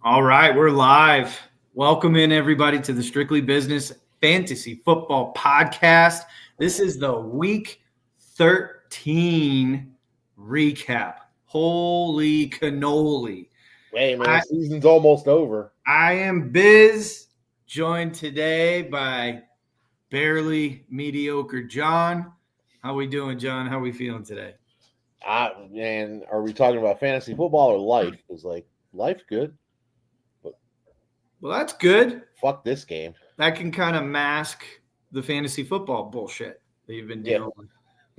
All right, we're live. Welcome in everybody to the Strictly Business Fantasy Football Podcast. This is the Week 13 recap. Holy cannoli. Hey, man, season's almost over. I am Biz, joined today by barely mediocre John. How we doing, John? How we feeling today? Man, are we talking about fantasy football or life? Because, life's good. Well, that's good. Fuck this game. That can kind of mask the fantasy football bullshit that you've been dealing with.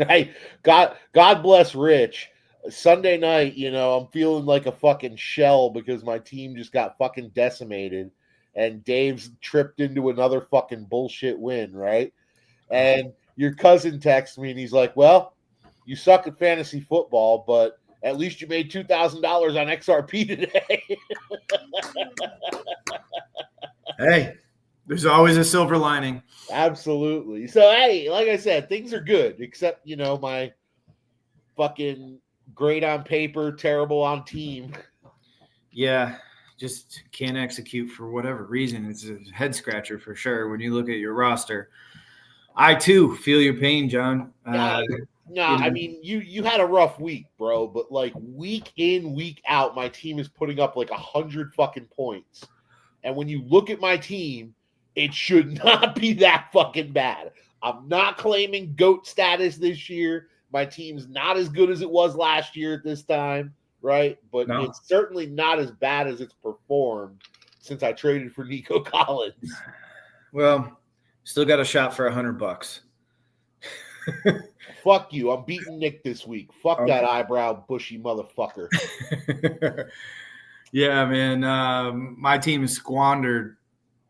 Hey, God bless Rich. Sunday night, I'm feeling like a fucking shell because my team just got fucking decimated and Dave's tripped into another fucking bullshit win, right? And your cousin texts me and he's like, well, you suck at fantasy football, but at least you made $2,000 on XRP today. Hey, there's always a silver lining. Absolutely. So, hey, like I said, things are good, except, my fucking great on paper, terrible on team. Yeah, just can't execute for whatever reason. It's a head scratcher for sure when you look at your roster. I, too, feel your pain, John. I mean, you had a rough week, bro, but week in, week out, my team is putting up 100 fucking points. And when you look at my team, it should not be that fucking bad. I'm not claiming GOAT status this year. My team's not as good as it was last year at this time, right? But It's certainly not as bad as it's performed since I traded for Nico Collins. Well, still got a shot for $100. Fuck you. I'm beating Nick this week. Fuck that eyebrow bushy motherfucker. Yeah, man. My team has squandered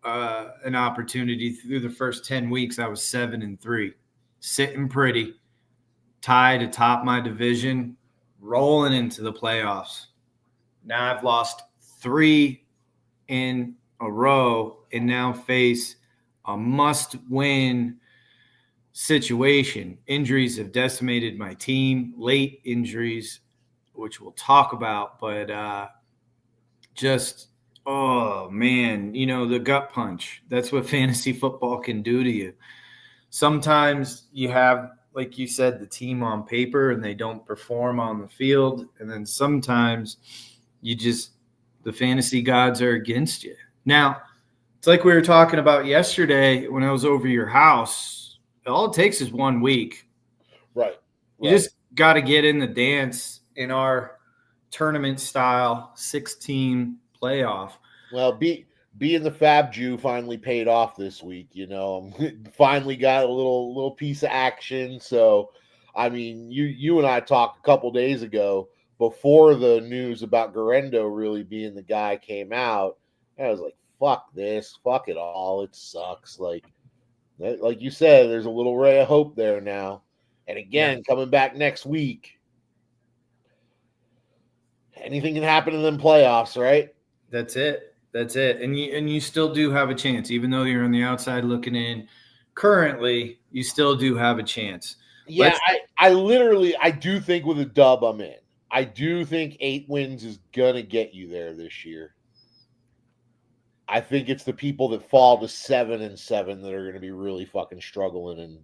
an opportunity through the first 10 weeks. I was 7-3, sitting pretty, tied atop my division, rolling into the playoffs. Now I've lost 3 in a row and now face a must-win situation. Injuries have decimated my team, late injuries, which we'll talk about, but oh man, the gut punch. That's what fantasy football can do to you. Sometimes you have, like you said, the team on paper and they don't perform on the field. And then sometimes the fantasy gods are against you. Now, it's like we were talking about yesterday when I was over your house. All it takes is 1 week. Right. You just got to get in the dance in our tournament style 6-team playoff. Well, being the Fab Jew finally paid off this week. Finally got a little piece of action. So, I mean, you and I talked a couple days ago before the news about Garendo really being the guy came out. I was like, fuck this, fuck it all. It sucks. Like you said, there's a little ray of hope there now. And again, coming back next week, anything can happen in them playoffs, right? That's it. And you still do have a chance, even though you're on the outside looking in. Currently, you still do have a chance. Yeah, I do think with a dub I'm in. I do think 8 wins is going to get you there this year. I think it's the people that fall to 7-7 that are going to be really fucking struggling and,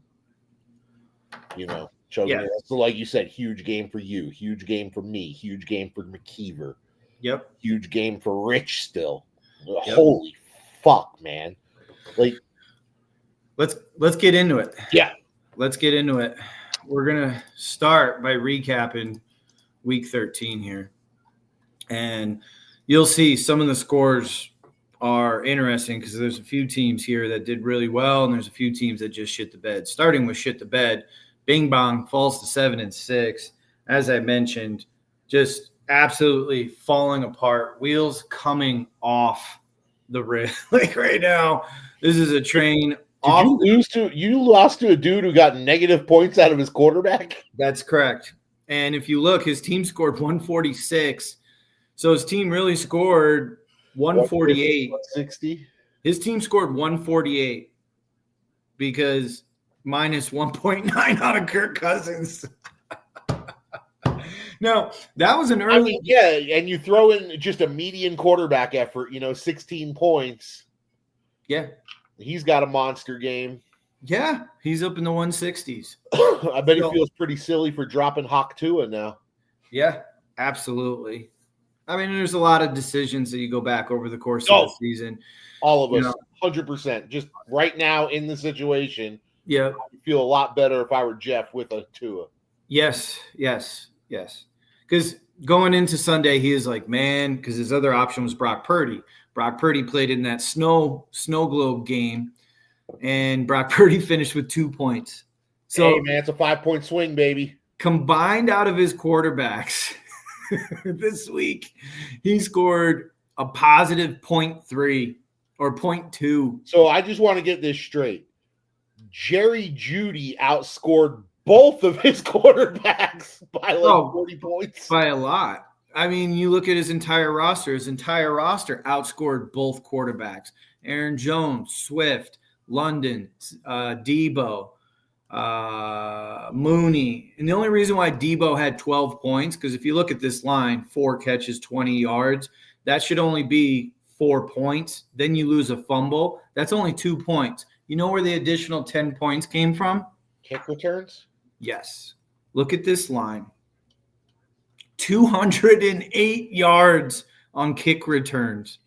choking. Yeah. So like you said, huge game for you, huge game for me, huge game for McKeever. Yep. Huge game for Rich still. Yep. Holy fuck, man. Let's get into it. Yeah. Let's get into it. We're going to start by recapping week 13 here. And you'll see some of the scores are interesting because there's a few teams here that did really well and there's a few teams that just shit the bed. Starting with shit the bed, Bing Bong falls to 7-6. As I mentioned, just absolutely falling apart, wheels coming off the rail. Right now, this is a train. You lost to a dude who got negative points out of his quarterback? That's correct. And if you look, his team scored 146. So his team really scored 148. 160. His team scored 148 because minus 1.9 out of Kirk Cousins. No, that was an early. yeah, and you throw in just a median quarterback effort, 16 points. Yeah. He's got a monster game. Yeah, he's up in the 160s. I bet he feels pretty silly for dropping Hawk Tua now. Yeah, absolutely. I mean, there's a lot of decisions that you go back over the course of the season. All of us, 100%. Just right now in the situation, yeah, I feel a lot better if I were Jeff with a Tua. Yes. Because going into Sunday, he is like, man, because his other option was Brock Purdy. Brock Purdy played in that snow globe game, and Brock Purdy finished with 2 points. So, hey, man, it's a 5-point swing, baby. Combined out of his quarterbacks this week, he scored a positive 0.3 or 0.2. So I just want to get this straight. Jerry Jeudy outscored both of his quarterbacks by 40 points. By a lot. I mean, you look at his entire roster. His entire roster outscored both quarterbacks. Aaron Jones, Swift, London, Debo, Mooney. And the only reason why Debo had 12 points, because if you look at this line, 4 catches, 20 yards, that should only be 4 points. Then you lose a fumble. That's only 2 points. You know where the additional 10 points came from? Kick returns? Yes. Look at this line. 208 yards on kick returns.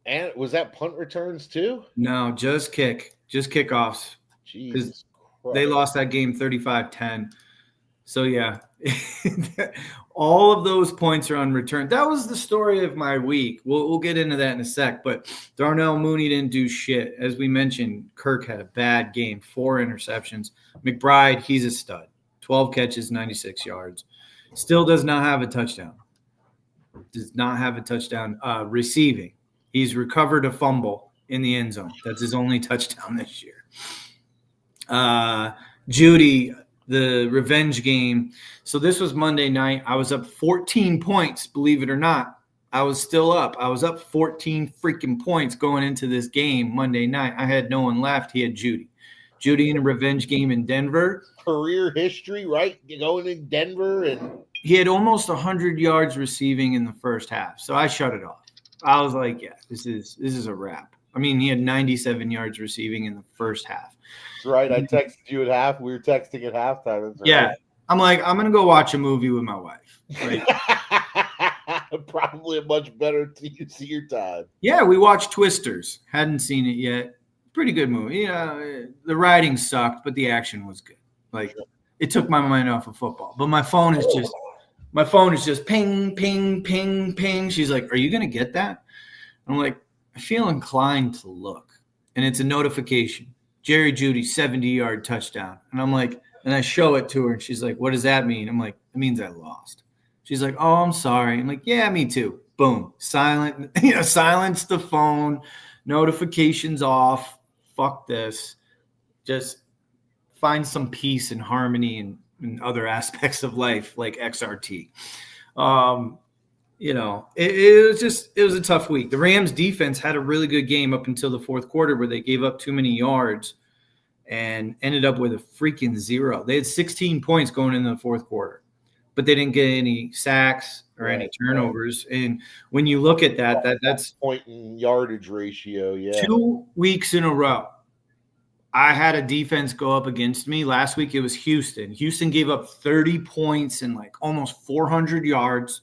And was that punt returns too? No, just kickoffs. Jesus Christ. They lost that game 35-10. So, yeah, all of those points are on return. That was the story of my week. We'll get into that in a sec. But Darnell Mooney didn't do shit. As we mentioned, Kirk had a bad game, 4 interceptions. McBride, he's a stud. 12 catches, 96 yards. Still does not have a touchdown. Does not have a touchdown receiving. He's recovered a fumble in the end zone. That's his only touchdown this year. Judy, the revenge game. So this was Monday night. I was up 14 points, believe it or not. I was still up. I was up 14 freaking points going into this game Monday night. I had no one left. He had Judy. Judy in a revenge game in Denver. Career history, right? Going in Denver, and he had almost 100 yards receiving in the first half. So I shut it off. I was like, yeah, this is a wrap. I mean, he had 97 yards receiving in the first half. That's right. I texted you at half. We were texting at halftime. Yeah. I'm like, I'm going to go watch a movie with my wife. Right? Probably a much better use of your time. Yeah, we watched Twisters. Hadn't seen it yet. Pretty good movie. You know, the writing sucked, but the action was good. Like, it took my mind off of football. But my phone is just ping, ping, ping, ping. She's like, are you going to get that? I'm like, I feel inclined to look. And it's a notification. Jerry Jeudy, 70-yard touchdown. And I'm like, and I show it to her, and she's like, what does that mean? I'm like, it means I lost. She's like, oh, I'm sorry. I'm like, yeah, me too. Boom. Silence the phone. Notifications off. Fuck this. Just find some peace and harmony in other aspects of life, like XRT. It was a tough week. The Rams defense had a really good game up until the fourth quarter where they gave up too many yards and ended up with a freaking 0. They had 16 points going into the fourth quarter, but they didn't get any sacks or any turnovers. Right. And when you look at that's point and yardage ratio. Yeah. 2 weeks in a row. I had a defense go up against me. Last week it was Houston. Houston gave up 30 points and like almost 400 yards,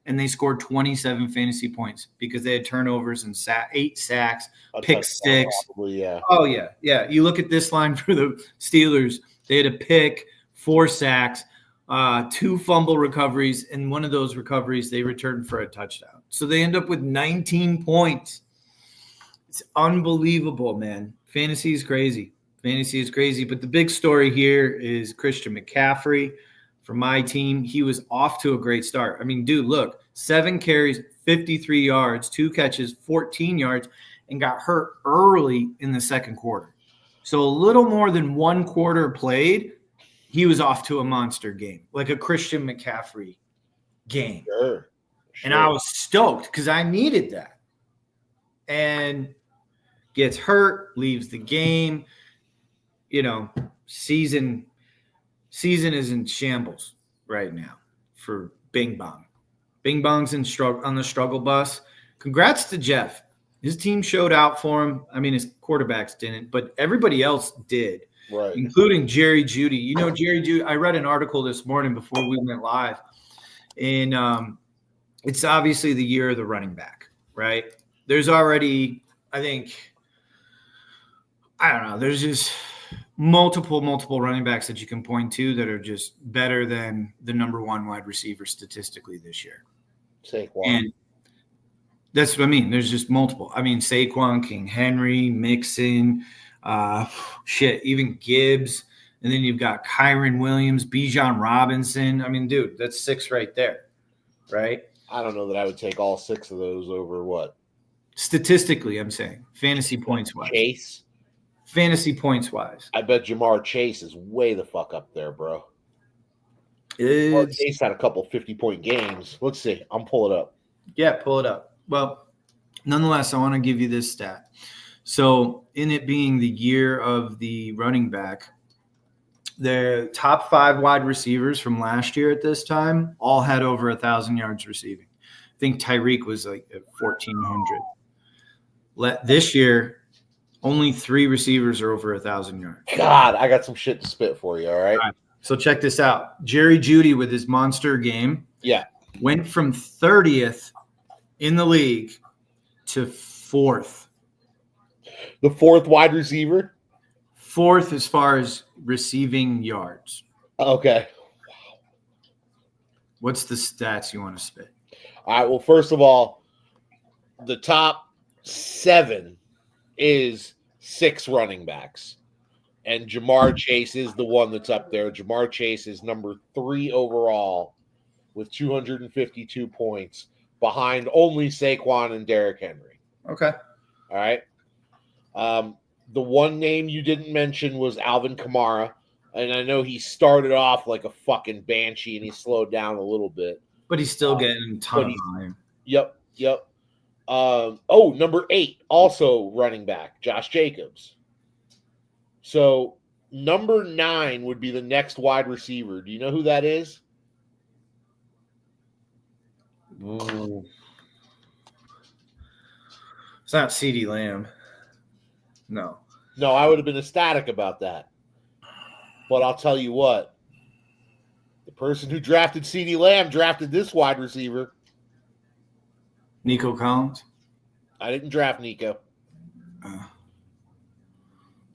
and they scored 27 fantasy points because they had turnovers and 8 sacks, pick 6. Probably, yeah. Oh, yeah. Yeah. You look at this line for the Steelers. They had a pick, 4 sacks, 2 fumble recoveries, and one of those recoveries they returned for a touchdown. So they end up with 19 points. It's unbelievable, man. Fantasy is crazy. But the big story here is Christian McCaffrey for my team. He was off to a great start. I mean, dude, look, 7 carries, 53 yards, 2 catches, 14 yards, and got hurt early in the second quarter. So a little more than 1 quarter played, he was off to a monster game, like a Christian McCaffrey game. Sure. And I was stoked because I needed that. And gets hurt, leaves the game. You know, season is in shambles right now for Bing Bong. Bing Bong's on the struggle bus. Congrats to Jeff. His team showed out for him. I mean, his quarterbacks didn't, but everybody else did, right? Including Jerry Jeudy. You know, Jerry Jeudy, I read an article this morning before we went live, and it's obviously the year of the running back, right? There's already, I don't know, there's just multiple running backs that you can point to that are just better than the number one wide receiver statistically this year. Saquon. And that's what I mean. There's just multiple. I mean, Saquon, King Henry, Mixon, even Gibbs. And then you've got Kyron Williams, Bijan Robinson. I mean, dude, that's 6 right there, right? I don't know that I would take all 6 of those over what? Statistically, I'm saying. Fantasy points-wise. Chase? Fantasy points-wise. I bet Jamar Chase is way the fuck up there, bro. Jamar Chase had a couple 50-point games. Let's see. I'm pulling it up. Yeah, pull it up. Well, nonetheless, I want to give you this stat. So, in it being the year of the running back, the top 5 wide receivers from last year at this time all had over 1,000 yards receiving. I think Tyreek was like at 1,400. This year, only 3 receivers are over 1,000 yards. God, I got some shit to spit for you, all right? So check this out. Jerry Jeudy with his monster game went from 30th in the league to 4th. The 4th wide receiver? 4th as far as receiving yards. Okay. Wow. What's the stats you want to spit? All right, well, first of all, the top 7 is 6 running backs. And Jamar Chase is the one that's up there. Jamar Chase is number 3 overall with 252 points behind only Saquon and Derrick Henry. Okay. All right. The one name you didn't mention was Alvin Kamara. And I know he started off like a fucking banshee and he slowed down a little bit. But he's still getting a ton of time. Yep. Number 8, also running back, Josh Jacobs. So number 9 would be the next wide receiver. Do you know who that is? Ooh. It's not CeeDee Lamb. No, I would have been ecstatic about that. But I'll tell you what. The person who drafted CeeDee Lamb drafted this wide receiver. Nico Collins? I didn't draft Nico.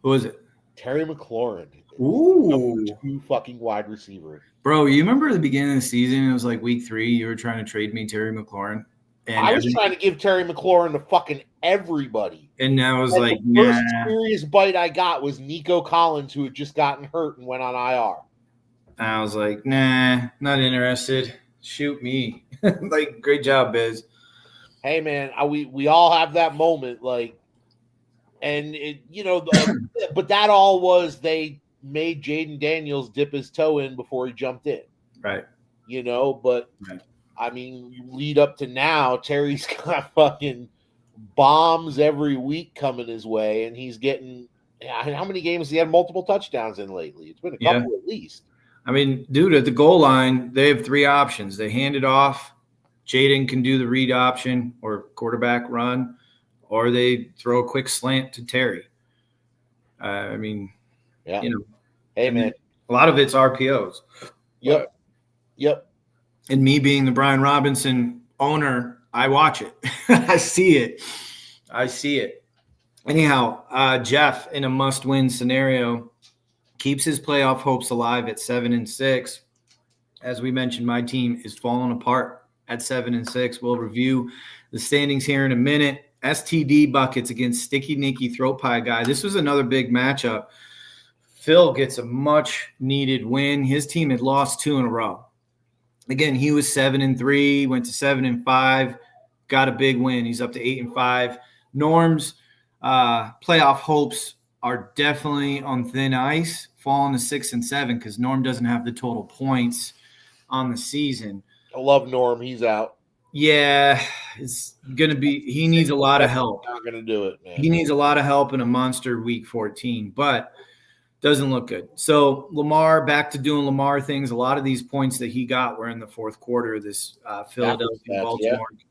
Who is it? Terry McLaurin. Ooh. 2 fucking wide receiver. Bro, you remember at the beginning of the season, it was like week 3, you were trying to trade me Terry McLaurin? And I was trying to give Terry McLaurin to fucking everybody. And now it was the first serious bite I got was Nico Collins, who had just gotten hurt and went on IR. I was like, nah, not interested. Shoot me. Like, great job, Biz. Hey, man, we all have that moment, like, and it, but that all was they made Jaden Daniels dip his toe in before he jumped in. Right. But right. I mean, you lead up to now, Terry's got fucking bombs every week coming his way, and he's getting how many games has he had multiple touchdowns in lately? It's been a couple at least. I mean, dude, at the goal line, they have 3 options. They hand it off. Jaden can do the read option or quarterback run, or they throw a quick slant to Terry. I mean, Hey, man. A lot of it's RPOs. Yep. And me being the Brian Robinson owner, I watch it. I see it. Anyhow, Jeff, in a must-win scenario, keeps his playoff hopes alive at 7-6. As we mentioned, my team is falling apart at 7-6. We'll review the standings here in a minute. STD buckets against Sticky Nicky Throat Pie Guy. This was another big matchup. Phil gets a much-needed win. His team had lost 2 in a row. Again, he was 7-3, went to 7-5, got a big win. He's up to 8-5. Norm's playoff hopes are definitely on thin ice, falling to 6-7 because Norm doesn't have the total points on the season. I love Norm. He's out. Yeah, it's going to be – he needs a lot of help. Not going to do it, man. He needs a lot of help in a monster week 14. But Doesn't look good. So Lamar back to doing Lamar things. A lot of these points that he got were in the fourth quarter of this Philadelphia-Baltimore. Yeah.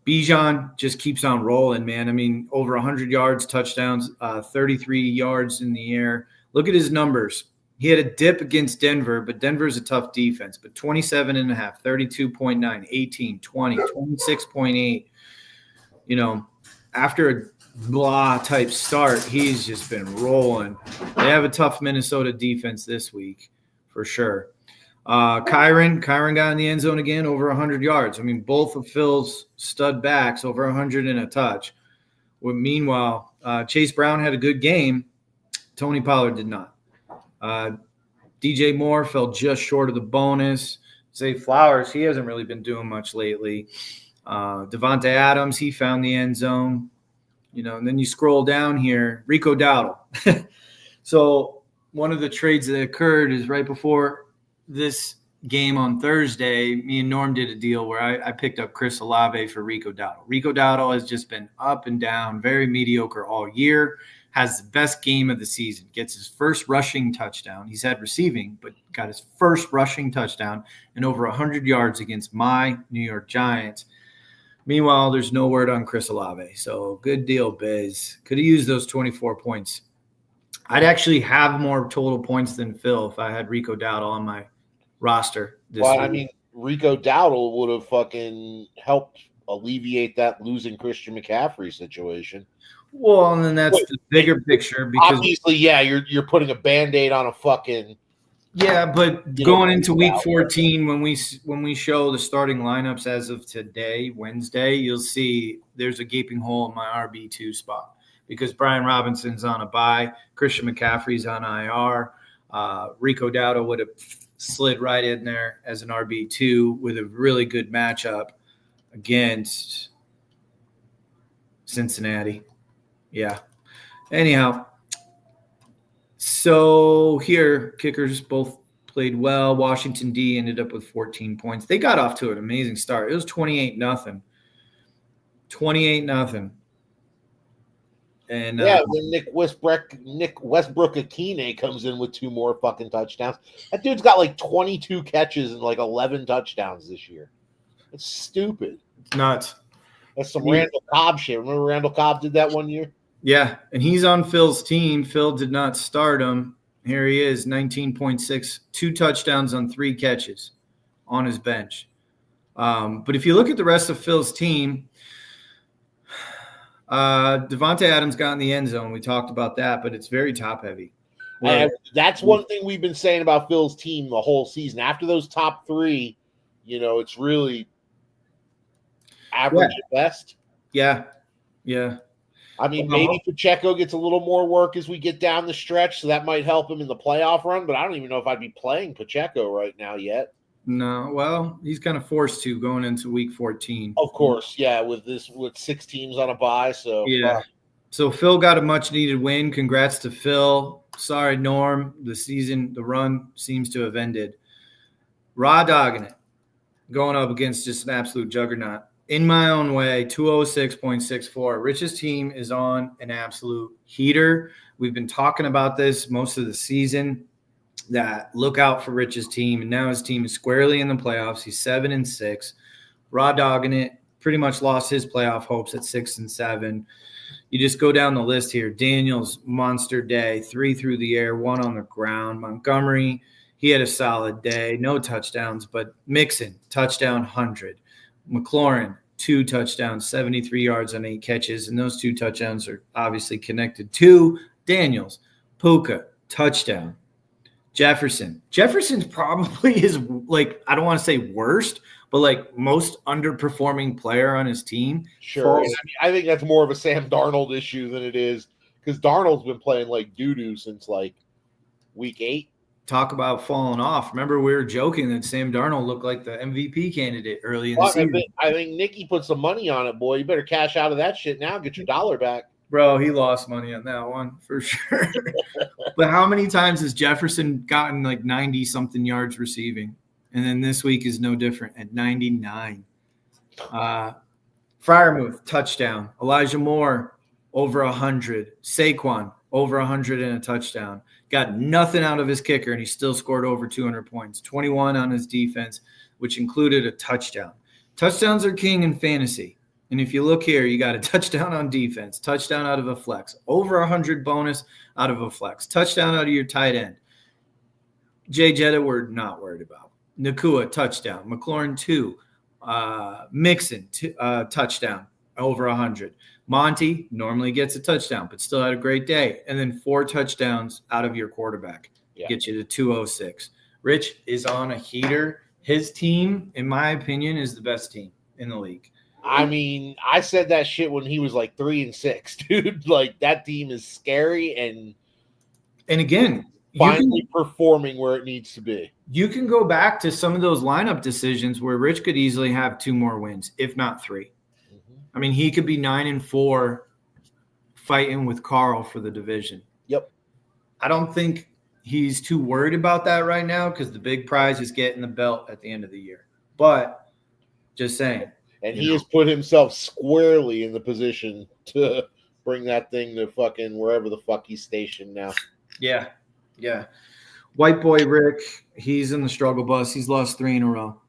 Bijan just keeps on rolling, man. I mean, over 100 yards, touchdowns, 33 yards in the air. Look at his numbers. He had a dip against Denver, but Denver's a tough defense. But 27.5, 32.9, 18, 20, 26.8. You know, after a blah type start, he's just been rolling. They have a tough Minnesota defense this week for sure. Kyron got in the end zone again, over 100 yards. I mean, both of Phil's stud backs over 100 and a touch. Meanwhile, Chase Brown had a good game. Tony Pollard did not. DJ Moore fell just short of the bonus. Zay Flowers, he hasn't really been doing much lately. Devontae Adams, he found the end zone. You know, and then you scroll down here, Rico Dowdle. So one of the trades that occurred is right before this game on Thursday, me and Norm did a deal where I picked up Chris Olave for Rico Dowdle. Rico Dowdle has just been up and down, very mediocre all year, has the best game of the season, gets his first rushing touchdown. He's had receiving, but got his first rushing touchdown and over 100 yards against my New York Giants. Meanwhile, there's no word on Chris Olave. So good deal, Biz. Could have used those 24 points. I'd actually have more total points than Phil if I had Rico Dowdle on my roster this week. I mean, Rico Dowdle would have fucking helped alleviate that losing Christian McCaffrey situation. Well, and then that's the bigger picture. Because obviously, yeah, you're putting a Band-Aid on a fucking – yeah, but going into week 14, when we show the starting lineups as of today, Wednesday, you'll see there's a gaping hole in my RB2 spot because Brian Robinson's on a bye, Christian McCaffrey's on IR, Rico Dowdle would have slid right in there as an RB2 with a really good matchup against Cincinnati. Yeah. Anyhow. So here, kickers both played well. Washington D ended up with 14 points. They got off to an amazing start. It was 28-0. 28-0. And then Nick Westbrook-Akine comes in with 2 more fucking touchdowns. That dude's got like 22 catches and like 11 touchdowns this year. It's stupid. It's nuts. That's some Randall Cobb shit. Remember Randall Cobb did that one year? Yeah, and he's on Phil's team. Phil did not start him. Here he is, 19.6, 2 touchdowns on 3 catches on his bench. But if you look at the rest of Phil's team, Devontae Adams got in the end zone. We talked about that, but it's very top-heavy. That's one thing we've been saying about Phil's team the whole season. After those top 3, it's really average at best. Yeah. I mean, maybe Pacheco gets a little more work as we get down the stretch, so that might help him in the playoff run, but I don't even know if I'd be playing Pacheco right now yet. No, well, he's kind of forced to going into week 14. Of course, yeah, with 6 teams on a bye, so. Yeah. So Phil got a much-needed win. Congrats to Phil. Sorry, Norm. The run seems to have ended. Raw dogging it. Going up against just an absolute juggernaut. In my own way, 206.64. Rich's team is on an absolute heater. We've been talking about this most of the season, that look out for Rich's team. And now his team is squarely in the playoffs. He's 7-6. Raw dogging it. Pretty much lost his playoff hopes at 6-7. You just go down the list here. Daniels, monster day. 3 through the air, 1 on the ground. Montgomery, he had a solid day. No touchdowns, but Mixon, touchdown 100. McLaurin, 2 touchdowns, 73 yards on 8 catches, and those 2 touchdowns are obviously connected to Daniels. Puka, touchdown. Jefferson's probably his, I don't want to say worst, but most underperforming player on his team. Sure. I think that's more of a Sam Darnold issue than it is, because Darnold's been playing like doo-doo since week 8. Talk about falling off. Remember, we were joking that Sam Darnold looked like the MVP candidate early in the season. I think Nicky put some money on it, boy. You better cash out of that shit now. Get your dollar back. Bro, he lost money on that one for sure. But how many times has Jefferson gotten 90-something yards receiving? And then this week is no different at 99. Freiermuth, touchdown. Elijah Moore, over 100. Saquon, over 100 and a touchdown. Got nothing out of his kicker, and he still scored over 200 points. 21 on his defense, which included a touchdown. Touchdowns are king in fantasy. And if you look here, you got a touchdown on defense, touchdown out of a flex, over 100 bonus out of a flex, touchdown out of your tight end. Jay Jetta, we're not worried about. Nakua, touchdown. McLaurin, 2. Mixon, touchdown, over 100. Monty normally gets a touchdown, but still had a great day. And then 4 touchdowns out of your quarterback. Get you to 206. Rich is on a heater. His team, in my opinion, is the best team in the league. I mean, I said that shit when he was like 3-6, dude. Like, that team is scary and again, finally performing where it needs to be. You can go back to some of those lineup decisions where Rich could easily have 2 more wins, if not 3. Mm-hmm. I mean, he could be 9-4 fighting with Carl for the division. Yep. I don't think he's too worried about that right now because the big prize is getting the belt at the end of the year. But just saying. And he has put himself squarely in the position to bring that thing to fucking wherever the fuck he's stationed now. Yeah. White boy Rick, he's in the struggle bus. He's lost 3 in a row.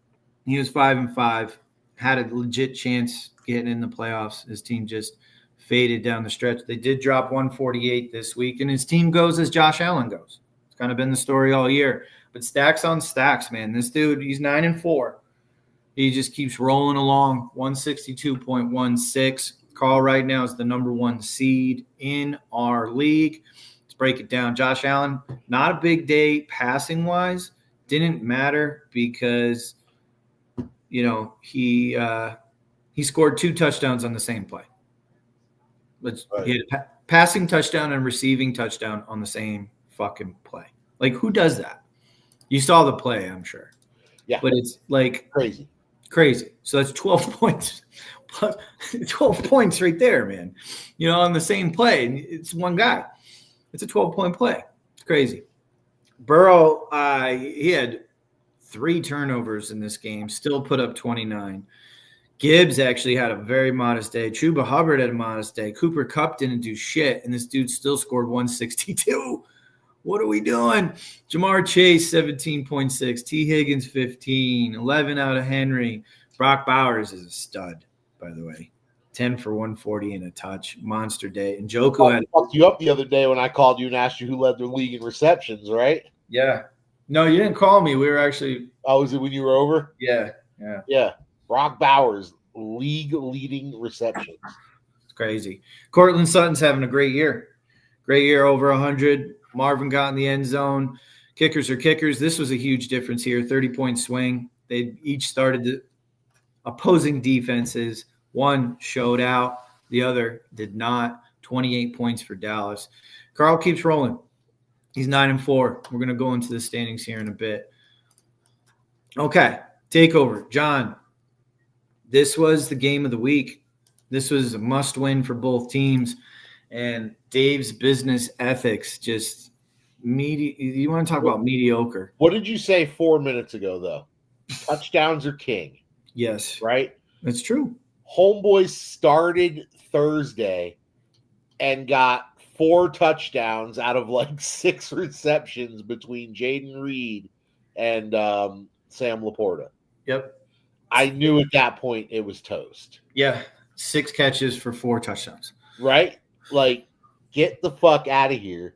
He was 5-5, had a legit chance getting in the playoffs. His team just faded down the stretch. They did drop 148 this week, and his team goes as Josh Allen goes. It's kind of been the story all year. But stacks on stacks, man. This dude, he's 9-4. He just keeps rolling along, 162.16. Carl right now is the number 1 seed in our league. Let's break it down. Josh Allen, not a big day passing-wise. Didn't matter because, he scored 2 touchdowns on the same play. He had a passing touchdown and receiving touchdown on the same fucking play. Like, who does that? You saw the play, I'm sure. Yeah. But it's like crazy. So that's 12 points. 12 points right there, man. On the same play. It's one guy. It's a 12-point play. It's crazy. Burrow, he had 3 turnovers in this game, still put up 29. Gibbs actually had a very modest day. Chuba Hubbard had a modest day. Cooper Kupp didn't do shit, and this dude still scored 162. What are we doing? Jamar Chase, 17.6. T. Higgins, 15. 11 out of Henry. Brock Bowers is a stud, by the way. 10 for 140 and a touch. Monster day. And Njoku had – fucked you up the other day when I called you and asked you who led the league in receptions, right? Yeah. No, you didn't call me. We were actually – Oh, was it when you were over? Yeah. Brock Bowers, league-leading receptions. It's crazy. Cortland Sutton's having a great year. Great year, over 100. Marvin got in the end zone. Kickers are kickers. This was a huge difference here. 30-point swing. They each started the opposing defenses. One showed out. The other did not. 28 points for Dallas. Carl keeps rolling. He's 9-4. We're going to go into the standings here in a bit. Okay. Takeover. John, this was the game of the week. This was a must-win for both teams. And Dave's business ethics just you want to talk about mediocre. What did you say 4 minutes ago, though? Touchdowns are king. Yes. Right? That's true. Homeboys started Thursday and got 4 touchdowns out of like 6 receptions between Jaden Reed and Sam Laporta. Yep. I knew at that point it was toast. Yeah. 6 catches for 4 touchdowns. Right? Like, get the fuck out of here.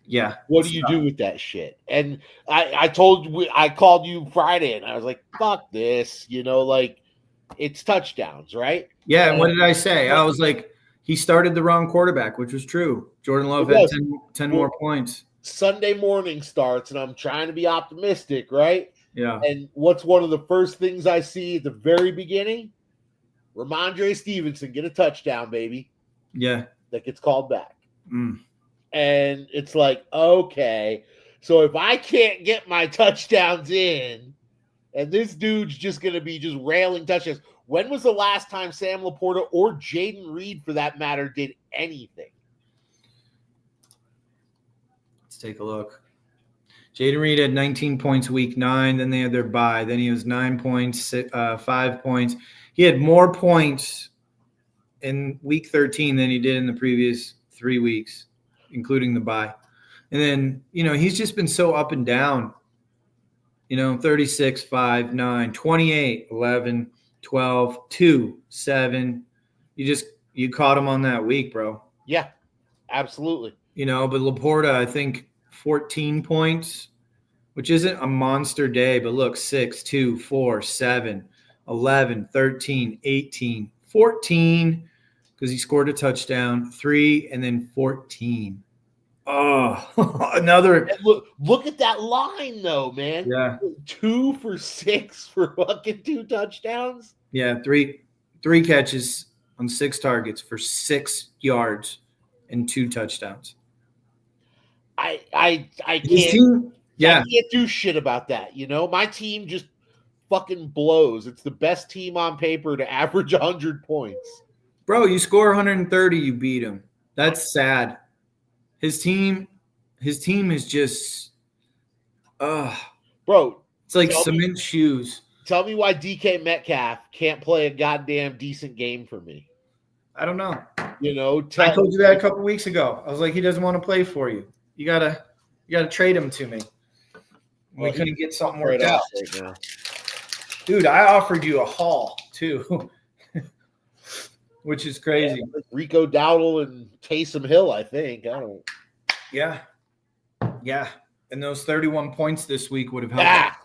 Yeah. What do you do with that shit? And I called you Friday and I was like, fuck this. Like, it's touchdowns, right? Yeah. And what did I say? I was like, he started the wrong quarterback, which was true. Jordan Love had 10 more points. Sunday morning starts and I'm trying to be optimistic, right? Yeah. And what's one of the first things I see at the very beginning? Ramondre Stevenson get a touchdown, baby. Yeah. That gets called back. And it's like, okay, so if I can't get my touchdowns in and this dude's just going to be just railing touchdowns, when was the last time Sam Laporta or Jaden Reed, for that matter, did anything? Let's take a look. Jaden Reed had 19 points week 9. Then they had their bye. Then he was 9 points, 5 points. He had more points in week 13 than he did in the previous 3 weeks. including the bye. And then, he's just been so up and down. 36, 5, 9, 28, 11, 12, 2, 7. You caught him on that week, bro. Yeah, absolutely. But Laporta, I think 14 points, which isn't a monster day, but look, 6, 2, 4, 7, 11, 13, 18, 14, because he scored a touchdown, 3, and then 14. Oh, another. Look at that line, though, man. Yeah. 2 for 6 for fucking 2 touchdowns. Yeah, three catches on 6 targets for 6 yards and 2 touchdowns. I can't. I can't do shit about that. My team just fucking blows. It's the best team on paper to average 100 points. Bro, you score 130, you beat him. That's sad. His team is just, bro. It's like cement shoes. Tell me why DK Metcalf can't play a goddamn decent game for me. I don't know. I told you that a couple weeks ago. I was like, he doesn't want to play for you. You gotta trade him to me. We couldn't get something worked out right now. Dude, I offered you a haul too, which is crazy. Like Rico Dowdle and Taysom Hill, I think. I don't. Yeah. And those 31 points this week would have helped.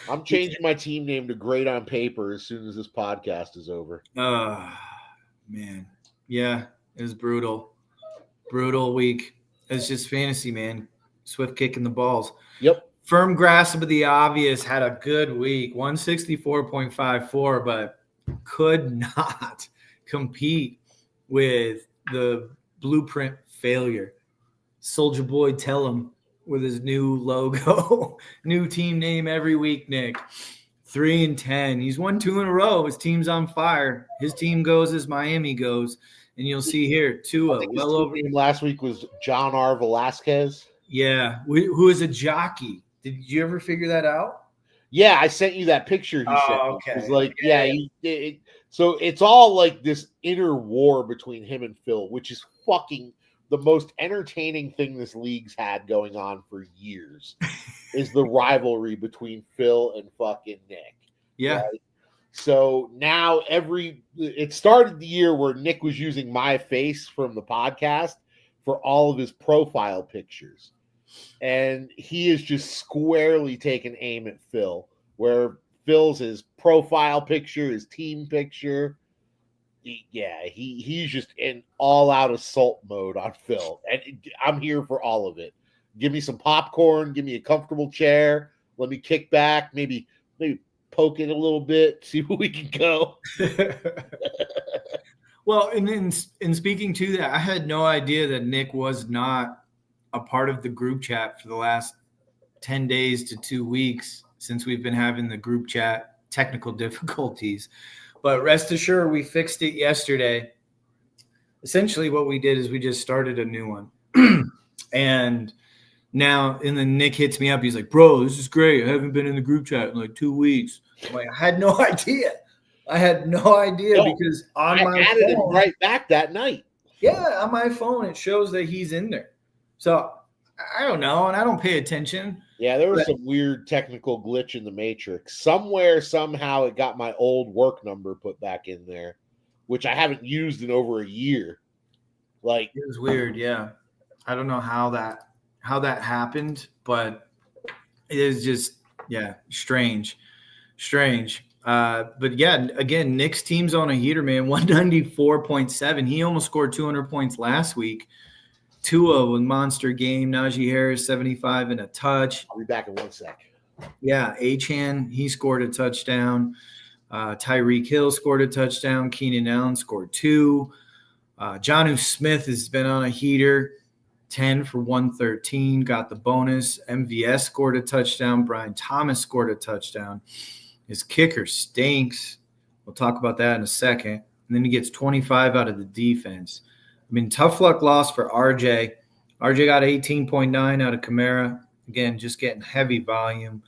I'm changing my team name to Great on Paper as soon as this podcast is over. Man. Yeah, it was brutal. Brutal week. It's just fantasy, man. Swift kicking the balls. Yep. Firm grasp of the obvious had a good week. 164.54, but could not compete with the blueprint failure. Soldier Boy, tell him, with his new logo, new team name every week, Nick. 3-10. He's won 2 in a row. His team's on fire. His team goes as Miami goes. And you'll see here, Tua. Well over. Last week was John R. Velasquez. Yeah, who is a jockey. Did you ever figure that out? Yeah, I sent you that picture. Okay. It was like, so it's all like this inner war between him and Phil, which is fucking the most entertaining thing this league's had going on for years. Is the rivalry between Phil and fucking Nick. Yeah. Right? So now it started the year where Nick was using my face from the podcast for all of his profile pictures. And he is just squarely taking aim at Phil, where Phil's his profile picture, his team picture. He's just in all-out assault mode on Phil. And I'm here for all of it. Give me some popcorn. Give me a comfortable chair. Let me kick back. Maybe poke it a little bit. See where we can go. Well, and then in speaking to that, I had no idea that Nick was not a part of the group chat for the last 10 days to 2 weeks since we've been having the group chat technical difficulties. But rest assured, we fixed it yesterday. Essentially what we did is we just started a new one. And then Nick hits me up. He's like, bro, this is great. I haven't been in the group chat in like 2 weeks. I'm like, I had no idea. Because on my added him right back that night. Yeah, on my phone, it shows that he's in there. So I don't know, and I don't pay attention. Yeah, there was some weird technical glitch in the matrix. Somewhere, somehow, it got my old work number put back in there, which I haven't used in over a year. Like, it was weird, yeah. I don't know how that happened, but it is just, strange. But yeah, again, Nick's team's on a heater, man. 194.7. He almost scored 200 points last week. Tua with monster game. Najee Harris, 75 and a touch. I'll be back in 1 sec. Yeah, Achane, he scored a touchdown. Tyreek Hill scored a touchdown. Keenan Allen scored 2. Jonnu Smith has been on a heater. 10 for 113, got the bonus. MVS scored a touchdown. Brian Thomas scored a touchdown. His kicker stinks. We'll talk about that in a second. And then he gets 25 out of the defense. I mean, tough luck loss for RJ. RJ got 18.9 out of Kamara. Again, just getting heavy volume.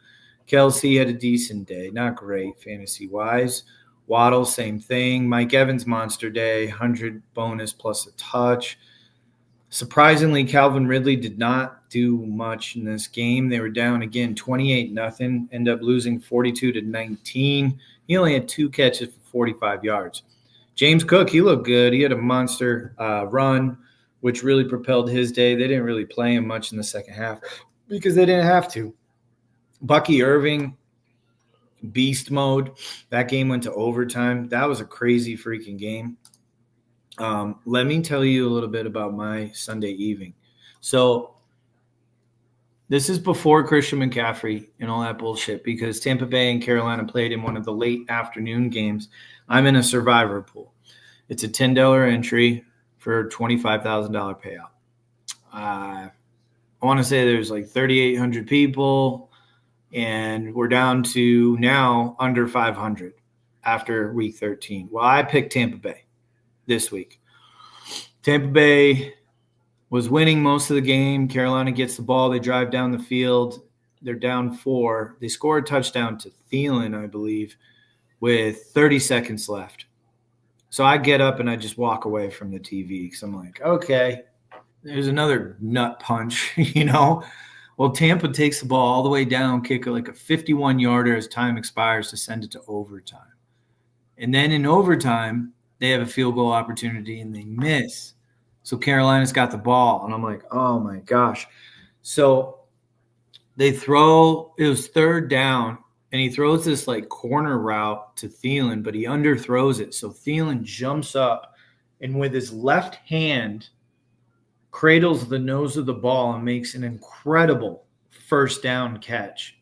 Kelsey had a decent day. Not great fantasy-wise. Waddle, same thing. Mike Evans, monster day, 100 bonus plus a touch. Surprisingly, Calvin Ridley did not do much in this game. They were down again 28-0, end up losing 42-19. He only had 2 catches for 45 yards. James Cook, he looked good. He had a monster run, which really propelled his day. They didn't really play him much in the second half because they didn't have to. Bucky Irving, beast mode. That game went to overtime. That was a crazy freaking game. Let me tell you a little bit about my Sunday evening. So this is before Christian McCaffrey and all that bullshit because Tampa Bay and Carolina played in one of the late afternoon games. I'm in a survivor pool. It's a $10 entry for a $25,000 payout. I want to say there's like 3,800 people, and we're down to now under 500 after week 13. Well, I picked Tampa Bay this week. Tampa Bay was winning most of the game. Carolina gets the ball. They drive down the field. They're down 4. They score a touchdown to Thielen, I believe, with 30 seconds left. So I get up and I just walk away from the TV because I'm like, okay, there's another nut punch, you know. Well, Tampa takes the ball all the way down, kick like a 51-yarder as time expires to send it to overtime. And then in overtime, they have a field goal opportunity and they miss. So Carolina's got the ball. And I'm like, oh, my gosh. So they throw – it was 3rd down, and he throws this like corner route to Thielen, but he underthrows it. So Thielen jumps up and with his left hand cradles the nose of the ball and makes an incredible first down catch.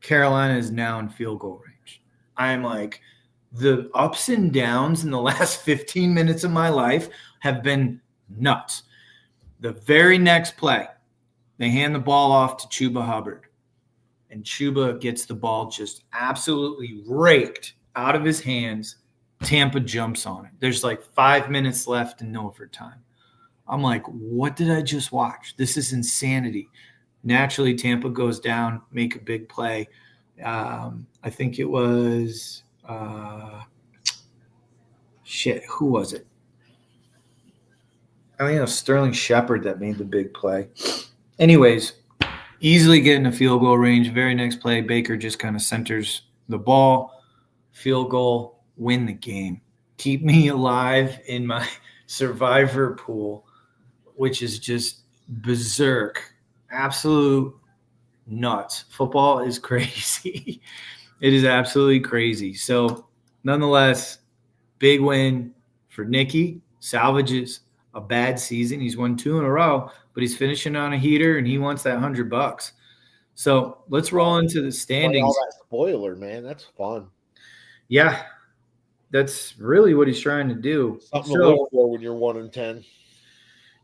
Carolina is now in field goal range. I'm like – the ups and downs in the last 15 minutes of my life have been nuts. The very next play, they hand the ball off to Chuba Hubbard. And Chuba gets the ball just absolutely raked out of his hands. Tampa jumps on it. There's like 5 minutes left in overtime. I'm like, what did I just watch? This is insanity. Naturally, Tampa goes down, make a big play. I think it was who was it? I think it was Sterling Shepard that made the big play. Anyways, easily getting a field goal range. Very next play, Baker just kind of centers the ball. Field goal, win the game. Keep me alive in my survivor pool, which is just berserk. Absolute nuts. Football is crazy. It is absolutely crazy. So, nonetheless, big win for Nicky. Salvages a bad season. He's won 2 in a row, but he's finishing on a heater, and he wants that $100. So, let's roll into the standings. All that spoiler, man. That's fun. Yeah, that's really what he's trying to do. Something to look for when you're 1-10.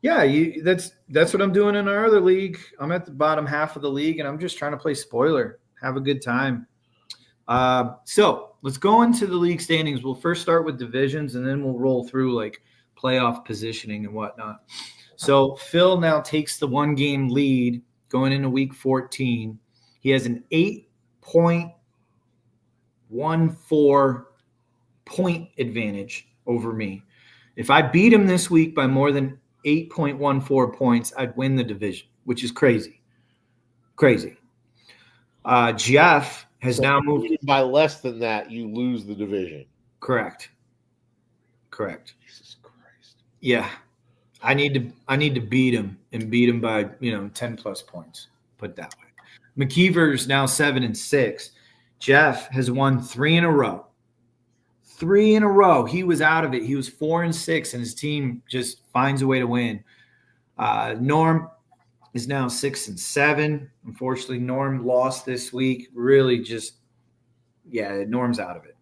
Yeah, that's what I'm doing in our other league. I'm at the bottom half of the league, and I'm just trying to play spoiler, have a good time. So let's go into the league standings. We'll first start with divisions, and then we'll roll through like playoff positioning and whatnot. So Phil now takes the 1-game lead going into week 14. He has an 8.14 point advantage over me. If I beat him this week by more than 8.14 points, I'd win the division, which is crazy. Crazy. Jeff has now moved by less than that, you lose the division. Correct. Jesus Christ. Yeah. I need to beat him and beat him by, 10 plus points. Put it that way. McKeever's now 7-6. Jeff has won 3 in a row. 3 in a row. He was out of it. He was 4-6, and his team just finds a way to win. Norm is now 6-7. Unfortunately, Norm lost this week. Really Norm's out of it.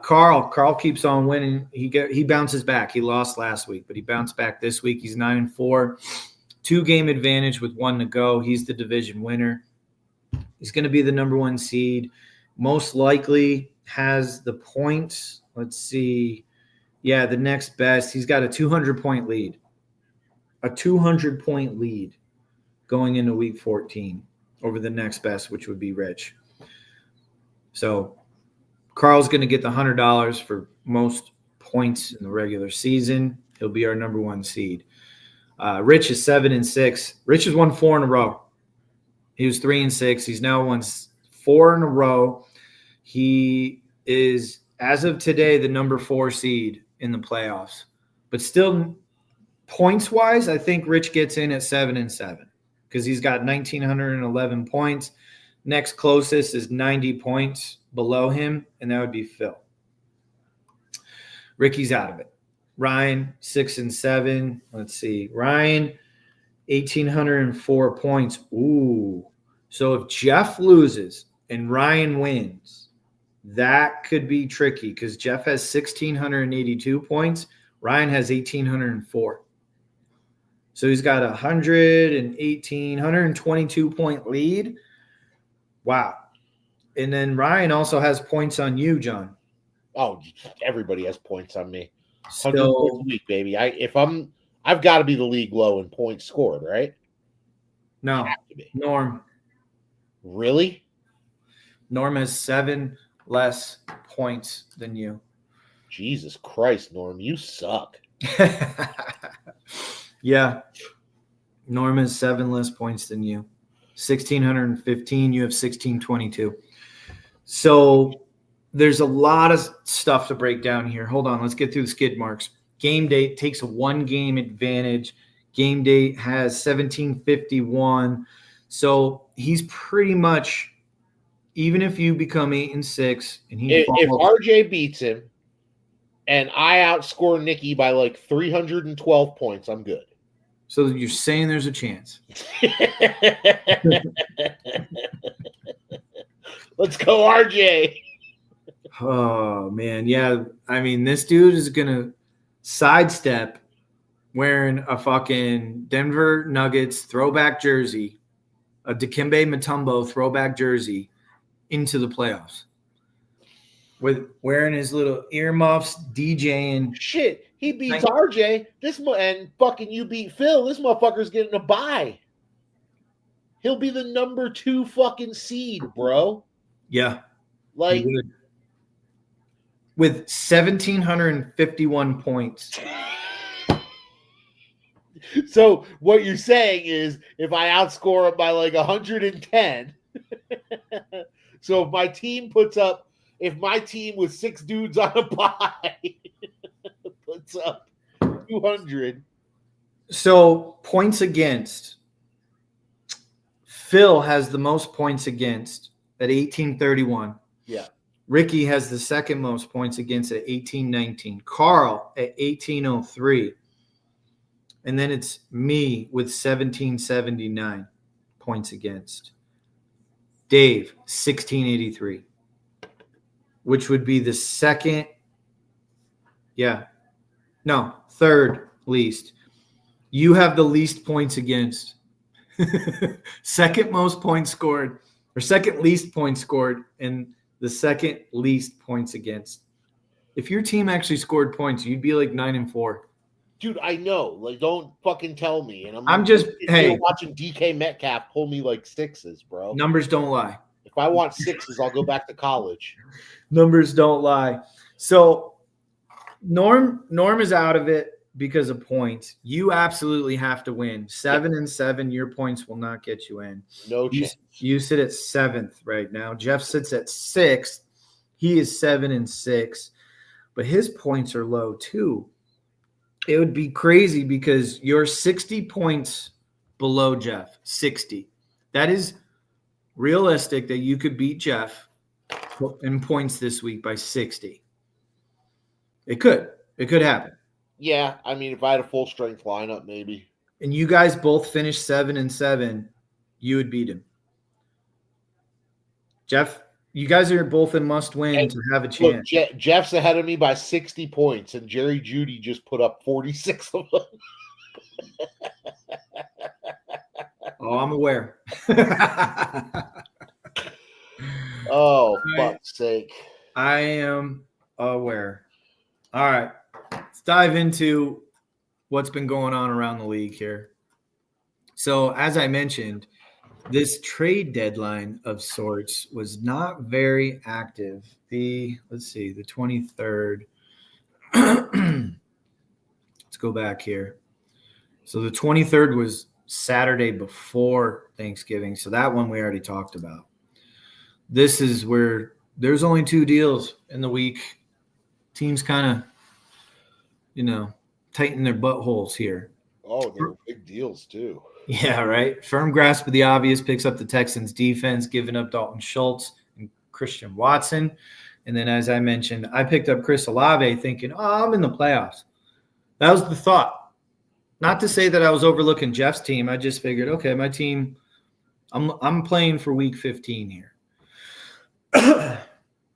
Carl keeps on winning. He bounces back. He lost last week, but he bounced back this week. He's 9-4. 2-game advantage with 1 to go. He's the division winner. He's going to be the number 1 seed. Most likely has the points. Let's see. Yeah, the next best. He's got a 200-point lead. A 200-point lead going into week 14 over the next best, which would be Rich. So Carl's going to get the $100 for most points in the regular season. He'll be our number 1 seed. Rich is 7-6. Rich has won 4 in a row. He was 3-6. He's now won 4 in a row. He is, as of today, the number 4 seed in the playoffs. But still, points-wise, I think Rich gets in at 7-7 because he's got 1,911 points. Next closest is 90 points below him, and that would be Phil. Ricky's out of it. Ryan, 6-7. Let's see. Ryan, 1,804 points. Ooh. So if Jeff loses and Ryan wins, that could be tricky because Jeff has 1,682 points. Ryan has 1,804. So he's got 122 point lead. Wow. And then Ryan also has points on you, John. Oh, everybody has points on me. 100 So, points a week, baby. I've got to be the league low in points scored, right? no, Norm. Really? Norm has 7 less points than you. Jesus Christ, Norm, you suck. Yeah. Norm has 7 less points than you. 1,615. You have 1,622. So there's a lot of stuff to break down here. Hold on. Let's get through the skid marks. Game date takes a 1-game advantage. Game date has 1,751. So he's pretty much, even if you become 8-6 and he if RJ beats him and I outscore Nikki by like 312 points, I'm good. So you're saying there's a chance. Let's go, RJ. Oh, man. Yeah. I mean, this dude is going to sidestep wearing a fucking Denver Nuggets throwback jersey, a Dikembe Mutombo throwback jersey into the playoffs with wearing his little earmuffs, DJing. Shit, he beats RJ. And fucking you beat Phil. This motherfucker's getting a bye. He'll be the number 2 fucking seed, bro. Yeah. Like, with 1,751 points. So what you're saying is if I outscore him by like 110, so if my team with 6 dudes on a bye puts up 200. So points against. Phil has the most points against at 1,831. Yeah. Ricky has the second most points against at 1,819. Carl at 1,803. And then it's me with 1,779 points against. Dave, 1,683, which would be the third least. You have the least points against. Second most points scored, or second least points scored, and the second least points against. If your team actually scored points, you'd be like 9-4. Dude, I know. Like, don't fucking tell me. And I'm just watching DK Metcalf pull me like 6s, bro. Numbers don't lie. If I want 6s, I'll go back to college. Numbers don't lie. So Norm is out of it because of points. You absolutely have to win. 7-7, your points will not get you in. No chance. You sit at 7th right now. Jeff sits at 6th. He is 7-6, but his points are low too. It would be crazy because you're 60 points below Jeff. 60. That is realistic that you could beat Jeff in points this week by 60. It could. It could happen. Yeah, I mean, if I had a full strength lineup, maybe. And you guys both finished 7-7, you would beat him. Jeff, you guys are both in must win to have a chance. Look, Jeff's ahead of me by 60 points, and Jerry Jeudy just put up 46 of them. Oh, I'm aware. Oh, fuck's sake. I am aware. All right. Let's dive into what's been going on around the league here. So, as I mentioned, this trade deadline of sorts was not very active. The 23rd. Let's go back here. So the 23rd was Saturday before Thanksgiving. So that one we already talked about. This is where there's only 2 deals in the week. Teams kind of, tighten their buttholes here. Oh, they were big deals too. Yeah, right. Firm grasp of the obvious picks up the Texans defense, giving up Dalton Schultz and Christian Watson. And then, as I mentioned, I picked up Chris Olave thinking, I'm in the playoffs. That was the thought. Not to say that I was overlooking Jeff's team. I just figured, okay, my team, I'm playing for week 15 here.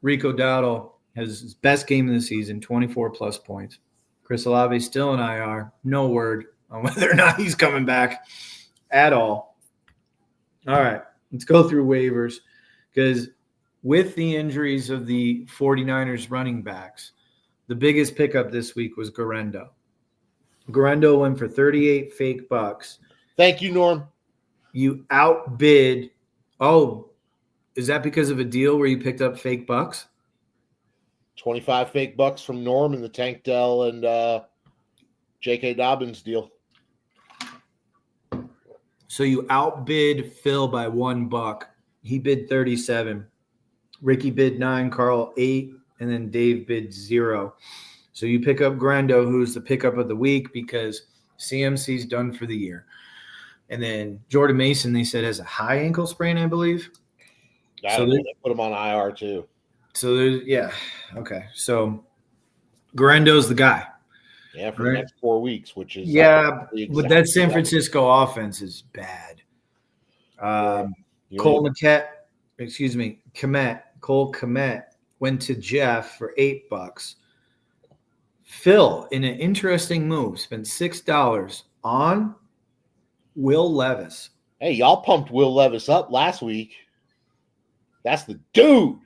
Rico Dowdle has his best game of the season, 24-plus points. Chris Olave still in IR. No word on whether or not he's coming back at all. All right, let's go through waivers because with the injuries of the 49ers running backs, the biggest pickup this week was Garendo. Garendo went for 38 fake bucks. Thank you, Norm. You outbid. Oh, is that because of a deal where you picked up fake bucks? 25 fake bucks from Norm in the Tank Dell and J.K. Dobbins deal. So you outbid Phil by $1. He bid 37. Ricky bid 9, Carl 8, and then Dave bid 0. So you pick up Grando, who's the pickup of the week because CMC's done for the year. And then Jordan Mason, they said, has a high ankle sprain, I believe. So they put him on IR too. So there's okay. So Garando's the guy. Yeah, for the next 4 weeks, which is but that San Francisco offense is bad. Cole Kmet went to Jeff for $8. Phil, in an interesting move, spent $6 on Will Levis. Hey, y'all pumped Will Levis up last week. That's the dude.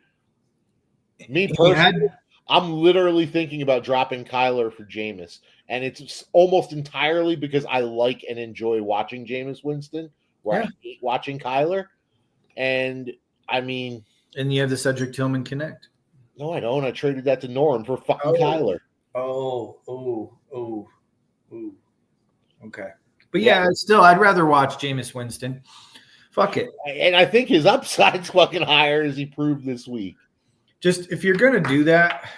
Me personally, I'm literally thinking about dropping Kyler for Jameis. And it's almost entirely because I like and enjoy watching Jameis Winston, where I hate watching Kyler. And, I mean... And you have the Cedric Tillman Connect. No, I don't. I traded that to Norm for fucking Kyler. Okay. But still, I'd rather watch Jameis Winston. Fuck it. And I think his upside's fucking higher, as he proved this week. Just, if you're going to do that,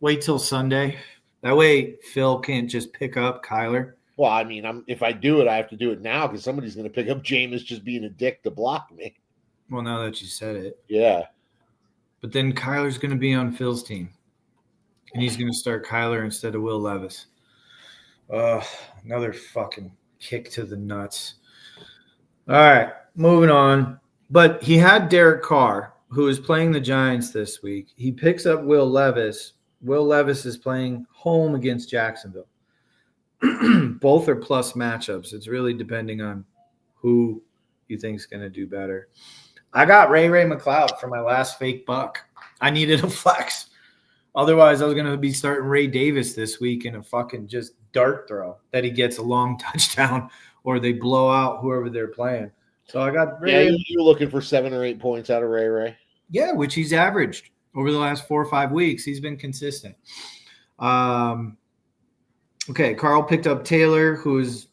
wait till Sunday. That way, Phil can't just pick up Kyler. Well, I mean, if I do it, I have to do it now because somebody's going to pick up Jameis just being a dick to block me. Well, now that you said it. Yeah. But then Kyler's going to be on Phil's team. And he's going to start Kyler instead of Will Levis. Another fucking kick to the nuts. All right, moving on. But he had Derek Carr, who is playing the Giants this week. He picks up Will Levis. Will Levis is playing home against Jacksonville. Both are plus matchups. It's really depending on who you think is going to do better. I got Ray McLeod for my last fake buck. I needed a flex. Otherwise, I was going to be starting Ray Davis this week in a fucking just dart throw that he gets a long touchdown or they blow out whoever they're playing. So I got Ray. Yeah, you're looking for 7 or 8 points out of Ray. Yeah, which he's averaged over the last 4 or 5 weeks. He's been consistent. Okay, Carl picked up Taylor, who is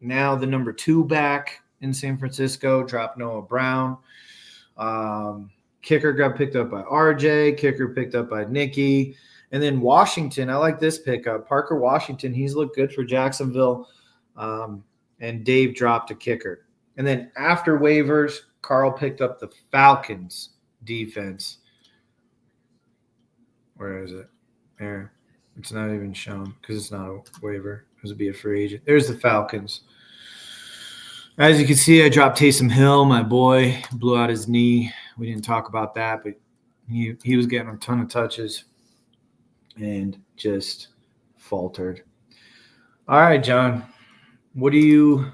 now the number 2 back in San Francisco, dropped Noah Brown. Kicker got picked up by RJ. Kicker picked up by Nicky. And then Washington, I like this pickup. Parker Washington, he's looked good for Jacksonville. And Dave dropped a kicker. And then after waivers, Carl picked up the Falcons defense. Where is it? There. It's not even shown because it's not a waiver. It would be a free agent. There's the Falcons. As you can see, I dropped Taysom Hill, my boy, blew out his knee. We didn't talk about that, but he was getting a ton of touches and just faltered. All right, John, what do you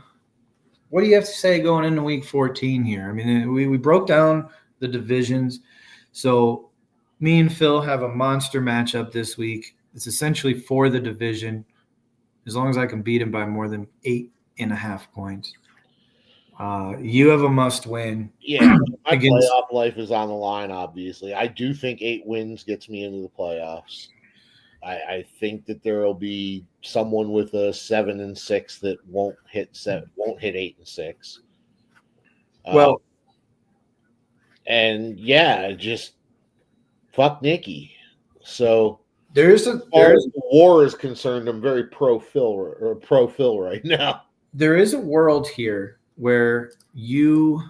have to say going into week 14 here? I mean, we broke down the divisions. So me and Phil have a monster matchup this week. It's essentially for the division, as long as I can beat him by more than 8.5 points. You have a must win. Yeah, my playoff life is on the line, obviously. I do think 8 wins gets me into the playoffs. I think that there will be someone with a 7-6 that won't hit 8 and 6. Well, and yeah, just fuck Nikki. So as far as the war is concerned, I'm very pro Phil right now. There is a world here where you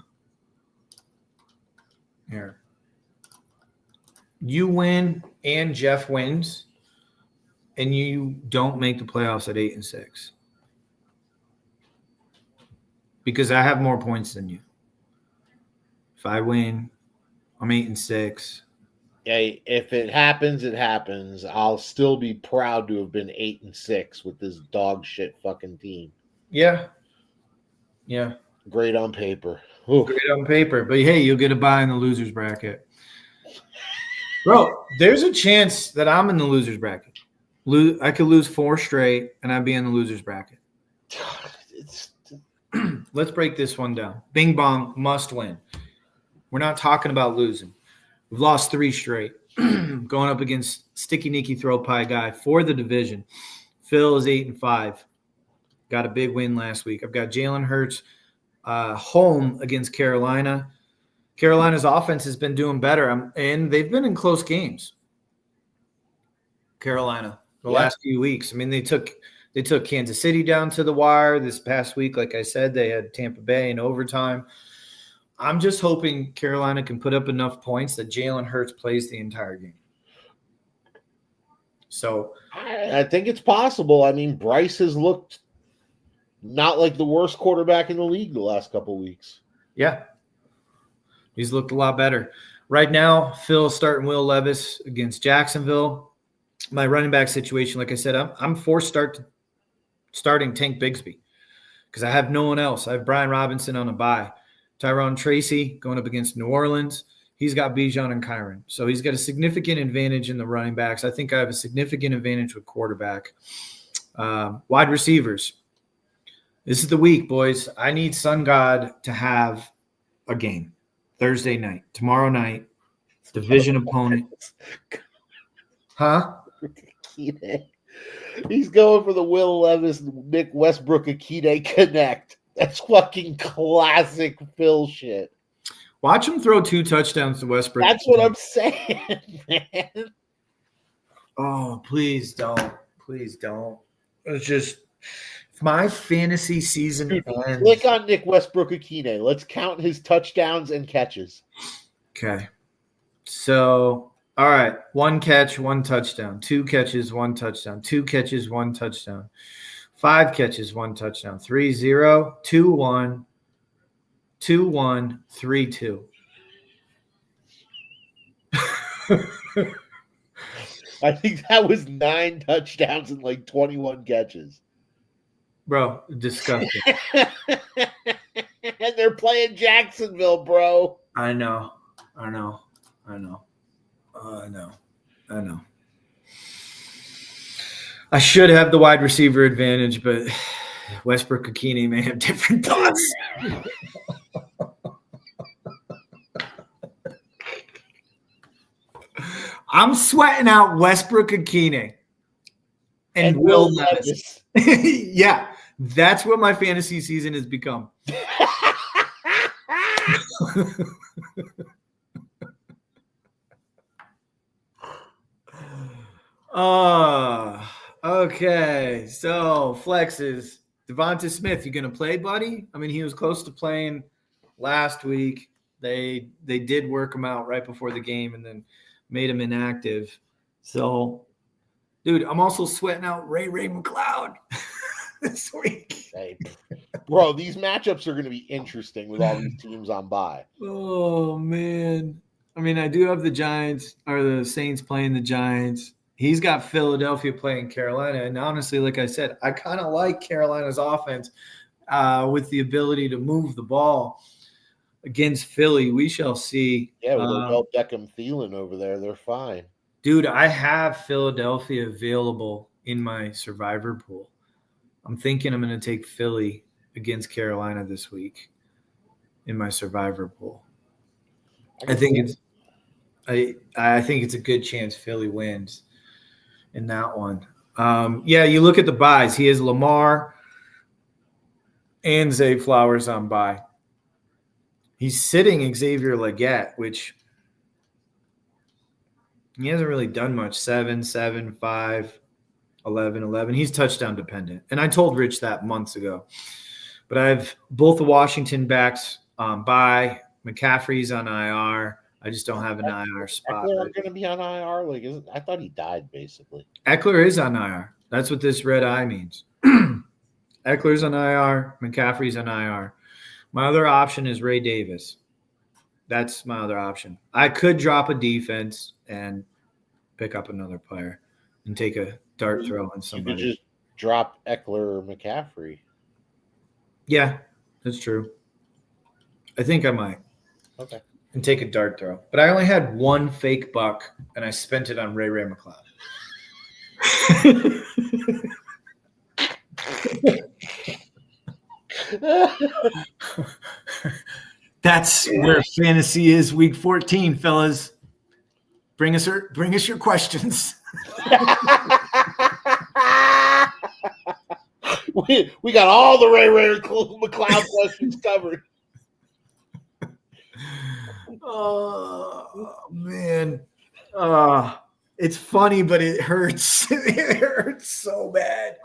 win and Jeff wins, and you don't make the playoffs at 8 and 6. Because I have more points than you. If I win, I'm 8 and 6. Hey, if it happens, it happens. I'll still be proud to have been 8 and 6 with this dog shit fucking team. Yeah. Great on paper. Oof. Great on paper. But hey, you'll get a bye in the losers bracket. Bro, there's a chance that I'm in the losers bracket. I could lose 4 straight, and I'd be in the losers bracket. Let's break this one down. Bing bong, must win. We're not talking about losing. We've lost 3 straight. Going up against Sticky Nicky Throw Pie guy for the division. Phil is 8 and 5. Got a big win last week. I've got Jalen Hurts home against Carolina. Carolina's offense has been doing better, and they've been in close games. Carolina, the last few weeks. I mean, they took Kansas City down to the wire this past week. Like I said, they had Tampa Bay in overtime. I'm just hoping Carolina can put up enough points that Jalen Hurts plays the entire game. So I think it's possible. I mean, Bryce has looked not like the worst quarterback in the league the last couple of weeks. Yeah. He's looked a lot better. Right now, Phil's starting Will Levis against Jacksonville. My running back situation, like I said, I'm forced starting Tank Bigsby because I have no one else. I have Brian Robinson on a bye. Tyrone Tracy going up against New Orleans. He's got Bijan and Kyron. So he's got a significant advantage in the running backs. I think I have a significant advantage with quarterback. Wide receivers. This is the week, boys. I need Sun God to have a game. Thursday night. Tomorrow night. Division opponent. Huh? He's going for the Will Levis, Nick Westbrook, Akide connect. That's fucking classic Phil shit. Watch him throw 2 touchdowns to Westbrook. That's what I'm saying, man. Oh, please don't. Please don't. It's just if my fantasy season ends. Click on Nick Westbrook Akine. Let's count his touchdowns and catches. Okay. So, all right. 1 catch, 1 touchdown. 2 catches, 1 touchdown. 2 catches, 1 touchdown. 5 catches, 1 touchdown. 3-0, 2-1, 2-1, 3-2. I think that was 9 touchdowns and like 21 catches. Bro, disgusting. And they're playing Jacksonville, bro. I know. I should have the wide receiver advantage, but Westbrook Akine may have different thoughts. I'm sweating out Westbrook Akine and Will Levis. Yeah, that's what my fantasy season has become. Okay. So flexes. Devonta Smith, you gonna play, buddy? I mean, he was close to playing last week. They did work him out right before the game and then made him inactive. So, dude, I'm also sweating out Ray McLeod this week. Hey, bro, these matchups are going to be interesting with all these teams on bye. Oh, man. I mean, I do have the Giants or the Saints playing the Giants. He's got Philadelphia playing Carolina. And honestly, like I said, I kind of like Carolina's offense with the ability to move the ball against Philly. We shall see. Yeah, with Odell Beckham Thielen over there, they're fine. Dude, I have Philadelphia available in my survivor pool. I'm thinking I'm going to take Philly against Carolina this week. in my survivor pool. I think it's a good chance Philly wins in that one. You look at the buys. He has Lamar and Zay Flowers on bye. He's sitting Xavier Legette, which he hasn't really done much. 7, 7, 5, 11, 11. He's touchdown dependent. And I told Rich that months ago. But I have both the Washington backs on bye. McCaffrey's on IR. I just don't have an IR spot. Eckler going to be on IR? I thought he died, basically. Eckler is on IR. That's what this red eye means. Eckler's on IR. McCaffrey's on IR. My other option is Ray Davis. That's my other option. I could drop a defense and pick up another player and take a dart throw on somebody. You could just drop Eckler or McCaffrey. Yeah, that's true. I think I might. Okay. And take a dart throw. But I only had one fake buck, and I spent it on Ray McCloud. That's where fantasy is week 14, fellas. Bring us your questions. we got all the Ray McCloud questions covered. Oh man. It's funny, but it hurts. It hurts so bad.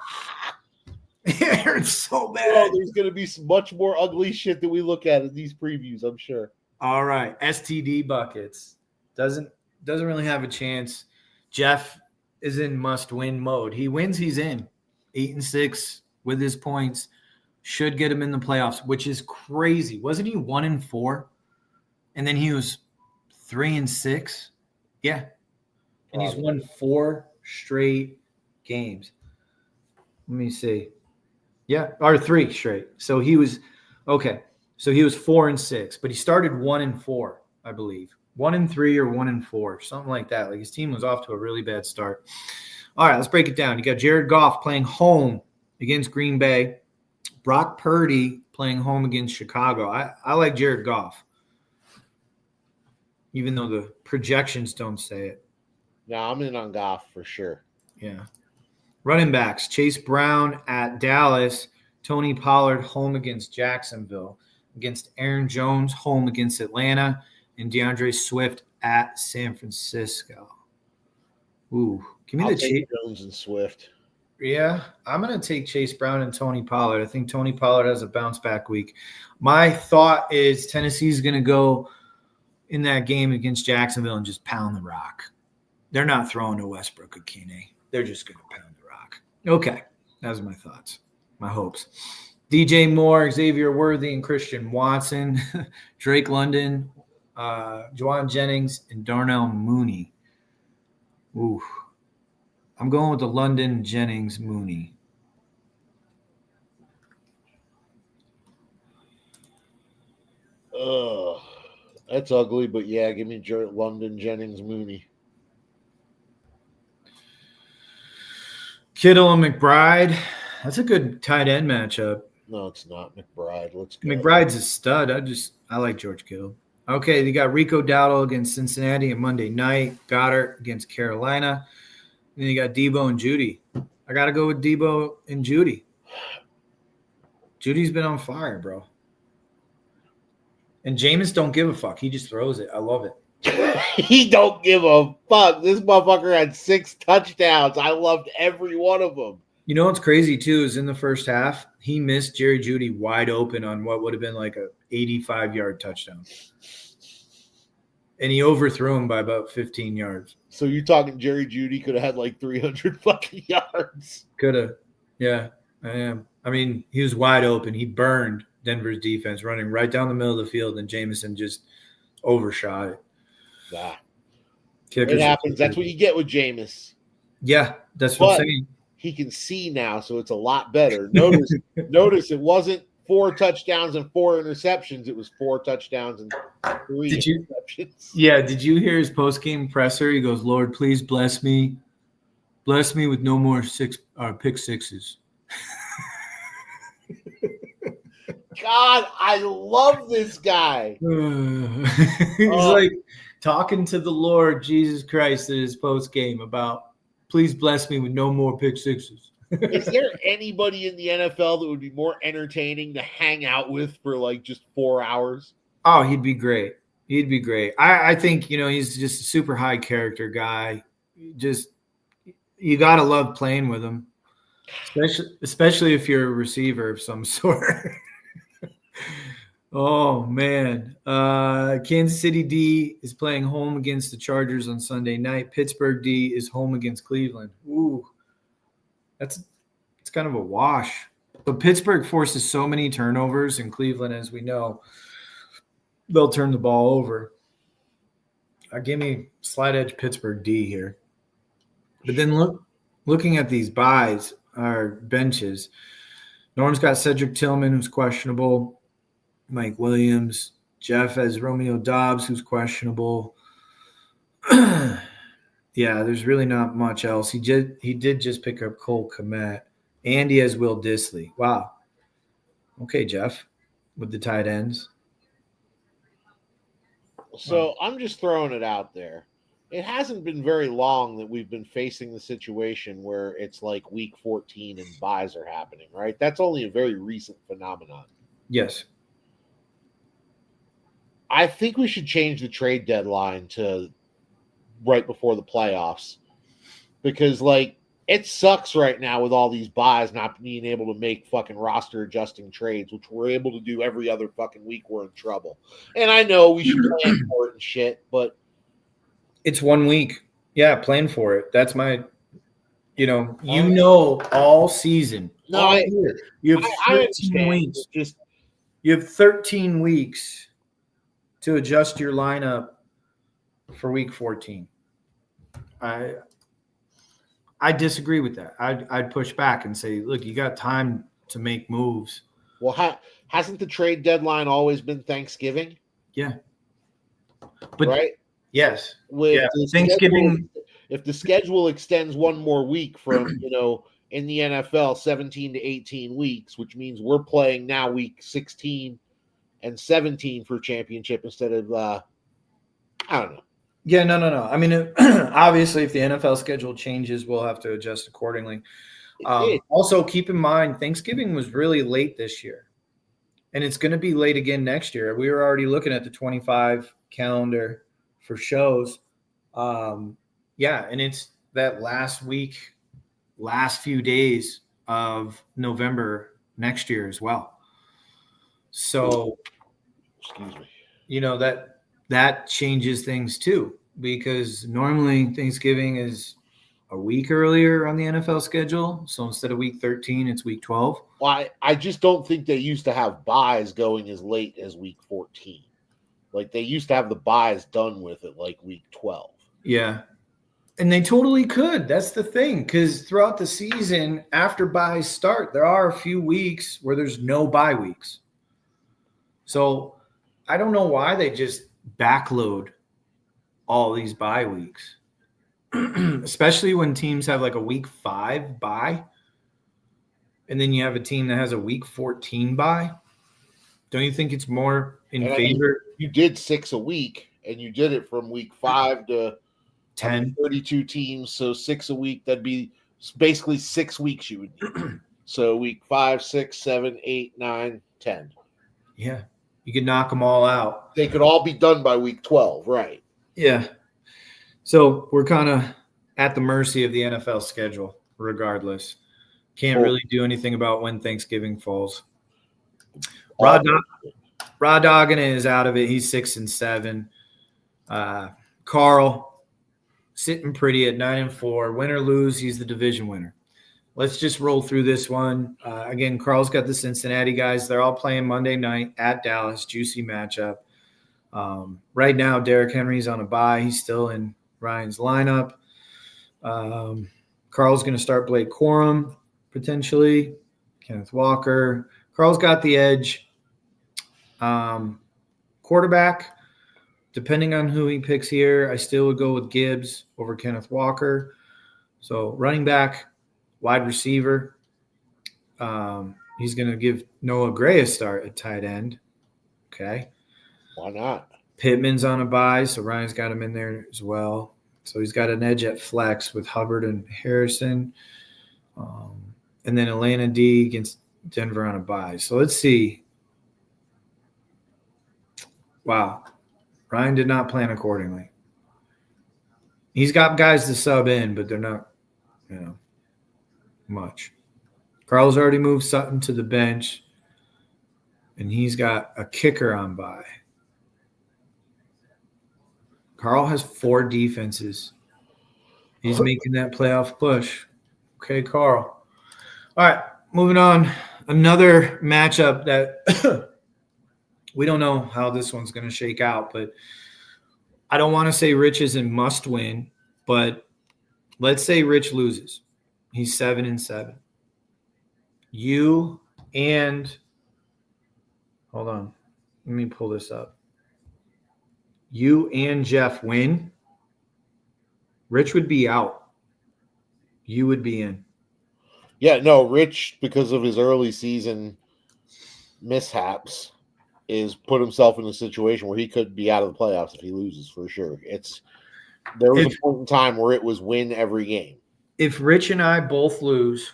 It hurts so bad. Oh, there's going to be much more ugly shit that we look at in these previews, I'm sure. All right. STD buckets. Doesn't really have a chance. Jeff is in must-win mode. He wins, he's in. 8-6 with his points. Should get him in the playoffs, which is crazy. Wasn't he 1-4? And then he was 3-6? Yeah. And he's won 4 straight games. Let me see. Yeah, or 3 straight. So he was okay. So he was 4-6, but he started 1-4, I believe. 1-3 or 1-4, something like that. Like his team was off to a really bad start. All right, let's break it down. You got Jared Goff playing home against Green Bay. Brock Purdy playing home against Chicago. I like Jared Goff, even though the projections don't say it. No, I'm in on Goff for sure. Yeah. Running backs, Chase Brown at Dallas, Tony Pollard home against Jacksonville, against Aaron Jones home against Atlanta, and DeAndre Swift at San Francisco. Ooh, give me I'll the take Chase Jones and Swift. Yeah, I'm going to take Chase Brown and Tony Pollard. I think Tony Pollard has a bounce back week. My thought is Tennessee's going to go in that game against Jacksonville and just pound the rock. They're not throwing to Westbrook or Keeney. They're just going to pound the rock. Okay, those are my thoughts, my hopes. DJ Moore, Xavier Worthy, and Christian Watson, Drake London, Juwan Jennings, and Darnell Mooney. Ooh, I'm going with the London, Jennings, Mooney. That's ugly, but yeah, give me London, Jennings, Mooney. Kittle and McBride. That's a good tight end matchup. No, it's not McBride. Let's go. McBride's a stud. I like George Kittle. Okay, you got Rico Dowdle against Cincinnati on Monday night. Goddard against Carolina. Then you got Debo and Judy. I got to go with Debo and Judy. Judy's been on fire, bro. And Jameis don't give a fuck. He just throws it. I love it. He don't give a fuck. This motherfucker had 6 touchdowns. I loved every one of them. You know what's crazy, too, is in the first half, he missed Jerry Jeudy wide open on what would have been like a 85-yard touchdown. And he overthrew him by about 15 yards. So you're talking Jerry Jeudy could have had like 300 fucking yards? Could have. Yeah, I am. I mean, he was wide open. He burned Denver's defense running right down the middle of the field, and Jameson just overshot it. Nah. It happens. That's what you get with Jameis. Yeah, that's what I'm saying. He can see now, so it's a lot better. Notice it wasn't 4 touchdowns and 4 interceptions. It was 4 touchsixes and 3 interceptions. Yeah, did you hear his post-game presser? He goes, "Lord, please bless me. Bless me with no more pick sixes." God, I love this guy. He's like talking to the Lord Jesus Christ in his post game about, please bless me with no more pick sixes. Is there anybody in the NFL that would be more entertaining to hang out with for like just 4 hours? Oh, he'd be great. He'd be great. I think, he's just a super high character guy. Just, you got to love playing with him, especially if you're a receiver of some sort. Oh, man. Kansas City D is playing home against the Chargers on Sunday night. Pittsburgh D is home against Cleveland. Ooh, it's kind of a wash. But Pittsburgh forces so many turnovers, and Cleveland, as we know, they'll turn the ball over. Give me slight edge Pittsburgh D here. But then looking at these buys, our benches, Norm's got Cedric Tillman, who's questionable. Mike Williams. Jeff has Romeo Dobbs, who's questionable. Yeah, there's really not much else. He did just pick up Cole Kmet. And he has Will Dissly. Wow. Okay, Jeff, with the tight ends. So I'm just throwing it out there. It hasn't been very long that we've been facing the situation where it's like week 14 and buys are happening, right? That's only a very recent phenomenon. Yes. I think we should change the trade deadline to right before the playoffs because, like, it sucks right now with all these buys not being able to make fucking roster adjusting trades, which we're able to do every other fucking week. We're in trouble. And I know we should plan for it and shit, but it's 1 week. Yeah, plan for it. That's my, all season. No, all year. You have 13 weeks. You have 13 weeks to adjust your lineup for week 14. I disagree with that. I'd push back and say, look, you got time to make moves. Well, hasn't the trade deadline always been Thanksgiving? Yeah. But right? Yes. With Thanksgiving. If the schedule extends one more week from, in the NFL 17 to 18 weeks, which means we're playing now week 16 and 17 for championship instead of I don't know. Yeah, no. I mean, obviously, if the NFL schedule changes, we'll have to adjust accordingly. Also, keep in mind, Thanksgiving was really late this year, and it's going to be late again next year. We were already looking at the 25 calendar for shows. And it's that last few days of November next year as well. So, excuse me. That changes things too, because normally Thanksgiving is a week earlier on the NFL schedule. So instead of week 13, it's week 12. Well, I just don't think they used to have buys going as late as week 14. Like they used to have the buys done with it like week 12. Yeah. And they totally could. That's the thing. Because throughout the season, after buys start, there are a few weeks where there's no bye weeks. So I don't know why they just backload all these bye weeks, especially when teams have like a week 5 bye, and then you have a team that has a week 14 bye. Don't you think it's more in favor? You did 6 a week, and you did it from week 5 to 10. 32 teams, so 6 a week. That'd be basically 6 weeks you would need. So week 5, 6, 7, 8, 9, 10. Yeah. You could knock them all out. They could all be done by week 12, right? Yeah. So we're kind of at the mercy of the NFL schedule, regardless. Can't really do anything about when Thanksgiving falls. Rod Doggin is out of it. He's 6-7. Carl sitting pretty at 9-4. Win or lose, he's the division winner. Let's just roll through this one. Again, Carl's got the Cincinnati guys. They're all playing Monday night at Dallas. Juicy matchup. Right now, Derrick Henry's on a bye. He's still in Ryan's lineup. Carl's going to start Blake Corum, potentially. Kenneth Walker. Carl's got the edge. Quarterback, depending on who he picks here, I still would go with Gibbs over Kenneth Walker. So running back, wide receiver. He's going to give Noah Gray a start at tight end. Okay. Why not? Pittman's on a bye, so Ryan's got him in there as well. So he's got an edge at flex with Hubbard and Harrison. And then Atlanta D against Denver on a bye. So let's see. Wow. Ryan did not plan accordingly. He's got guys to sub in, but they're not, much. Carl's already moved Sutton to the bench, and he's got a kicker on bye. Carl has 4 defenses. He's making that playoff push. Okay, Carl. All right, moving on. Another matchup that we don't know how this one's going to shake out, but I don't want to say Rich is in must win, but let's say Rich loses. He's 7-7. You and hold on. Let me pull this up. You and Jeff win. Rich would be out. You would be in. Yeah, no, Rich, because of his early season mishaps, is put himself in a situation where he could be out of the playoffs if he loses, for sure. There was a point in time where it was win every game. If Rich and I both lose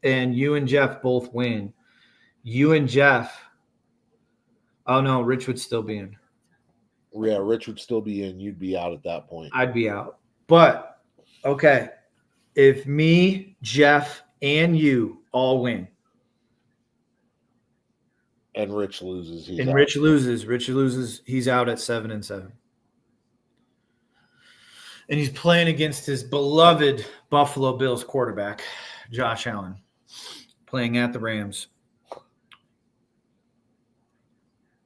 and you and Jeff both win, you and Jeff, oh no, Rich would still be in. Yeah, Rich would still be in. You'd be out at that point. I'd be out. But, okay, if me, Jeff, and you all win. And Rich loses. Rich loses. He's out at 7-7. And he's playing against his beloved Buffalo Bills quarterback, Josh Allen, playing at the Rams.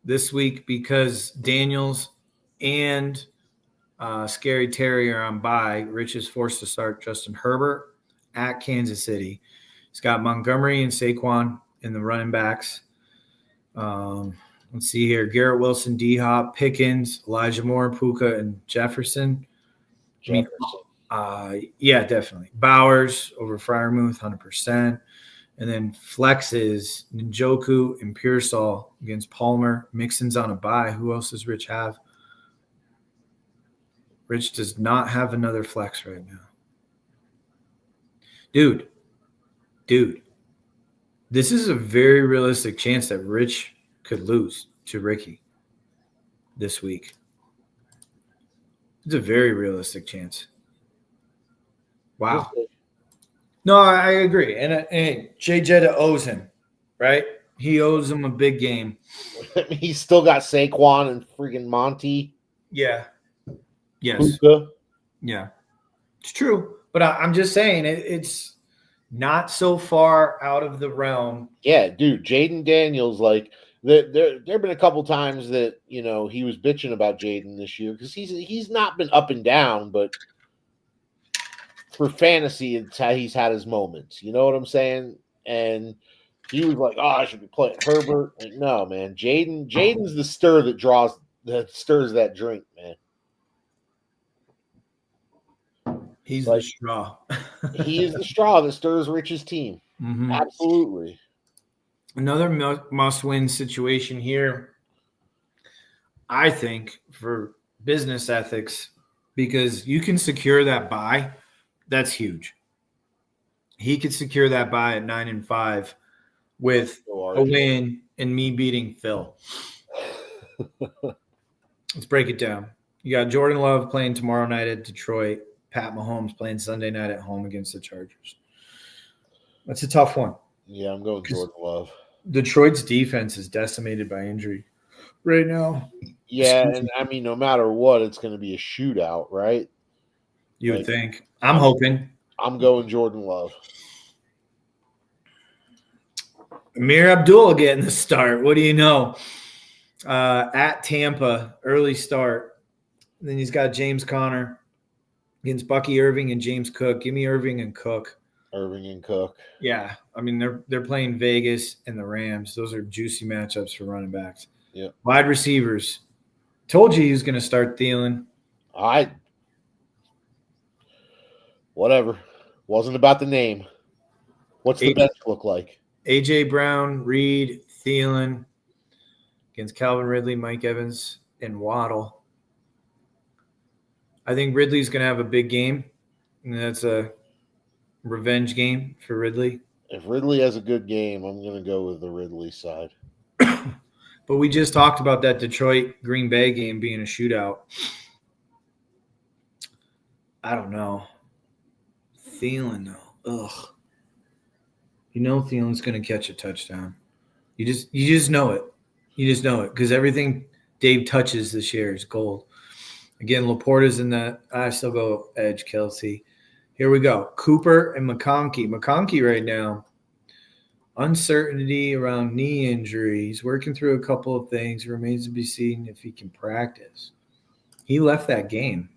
This week, because Daniels and Scary Terry are on bye, Rich is forced to start Justin Herbert at Kansas City. He's got Montgomery and Saquon in the running backs. Let's see here. Garrett Wilson, D-Hop, Pickens, Elijah Moore, Puka, and Jefferson. Yeah, definitely. Bowers over Freiermuth, 100%. And then flexes Njoku and Pearsall against Palmer. Mixon's on a bye. Who else does Rich have? Rich does not have another flex right now. Dude, this is a very realistic chance that Rich could lose to Ricky this week. It's a very realistic chance. Wow. No, I agree. And Jay Jetta owes him, right? He owes him a big game. He's still got Saquon and freaking Monty. Yeah. Yes. Puka. Yeah. It's true. But I'm just saying it's not so far out of the realm. Yeah, dude. Jaden Daniels, like, there have been a couple times that, he was bitching about Jaden this year because he's not been up and down, but for fantasy, it's how he's had his moments. You know what I'm saying? And he was like, "Oh, I should be playing Herbert." Like, no, man. Jaden's the stir that stirs that drink, man. He's like, the straw. He is the straw that stirs Rich's team. Mm-hmm. Absolutely. Another must-win situation here, I think, for business ethics, because you can secure that bye. That's huge. He could secure that bye at 9-5 with a win and me beating Phil. Let's break it down. You got Jordan Love playing tomorrow night at Detroit. Pat Mahomes playing Sunday night at home against the Chargers. That's a tough one. Yeah, I'm going Jordan Love. Detroit's defense is decimated by injury right now. Yeah, and I mean, no matter what, it's going to be a shootout, right? You would think. I'm hoping. I'm going Jordan Love. Amir Abdul getting the start. What do you know? At Tampa, early start. And then he's got James Conner against Bucky Irving and James Cook. Give me Irving and Cook. Irving and Cook. Yeah. I mean, they're playing Vegas and the Rams. Those are juicy matchups for running backs. Yeah. Wide receivers. Told you he was going to start Thielen. Whatever. Wasn't about the name. What's the bench look like? A.J. Brown, Reed, Thielen against Calvin Ridley, Mike Evans, and Waddle. I think Ridley's going to have a big game, and that's a revenge game for Ridley. If Ridley has a good game, I'm going to go with the Ridley side. But we just talked about that Detroit Green Bay game being a shootout. I don't know. Thielen, though. Ugh. You know Thielen's going to catch a touchdown. You just know it. You just know it because everything Dave touches this year is gold. Again, Laporta's in that. I still go edge, Kelsey. Here we go. Cooper and McConkey. McConkey right now, uncertainty around knee injury. He's working through a couple of things. It remains to be seen if he can practice. He left that game.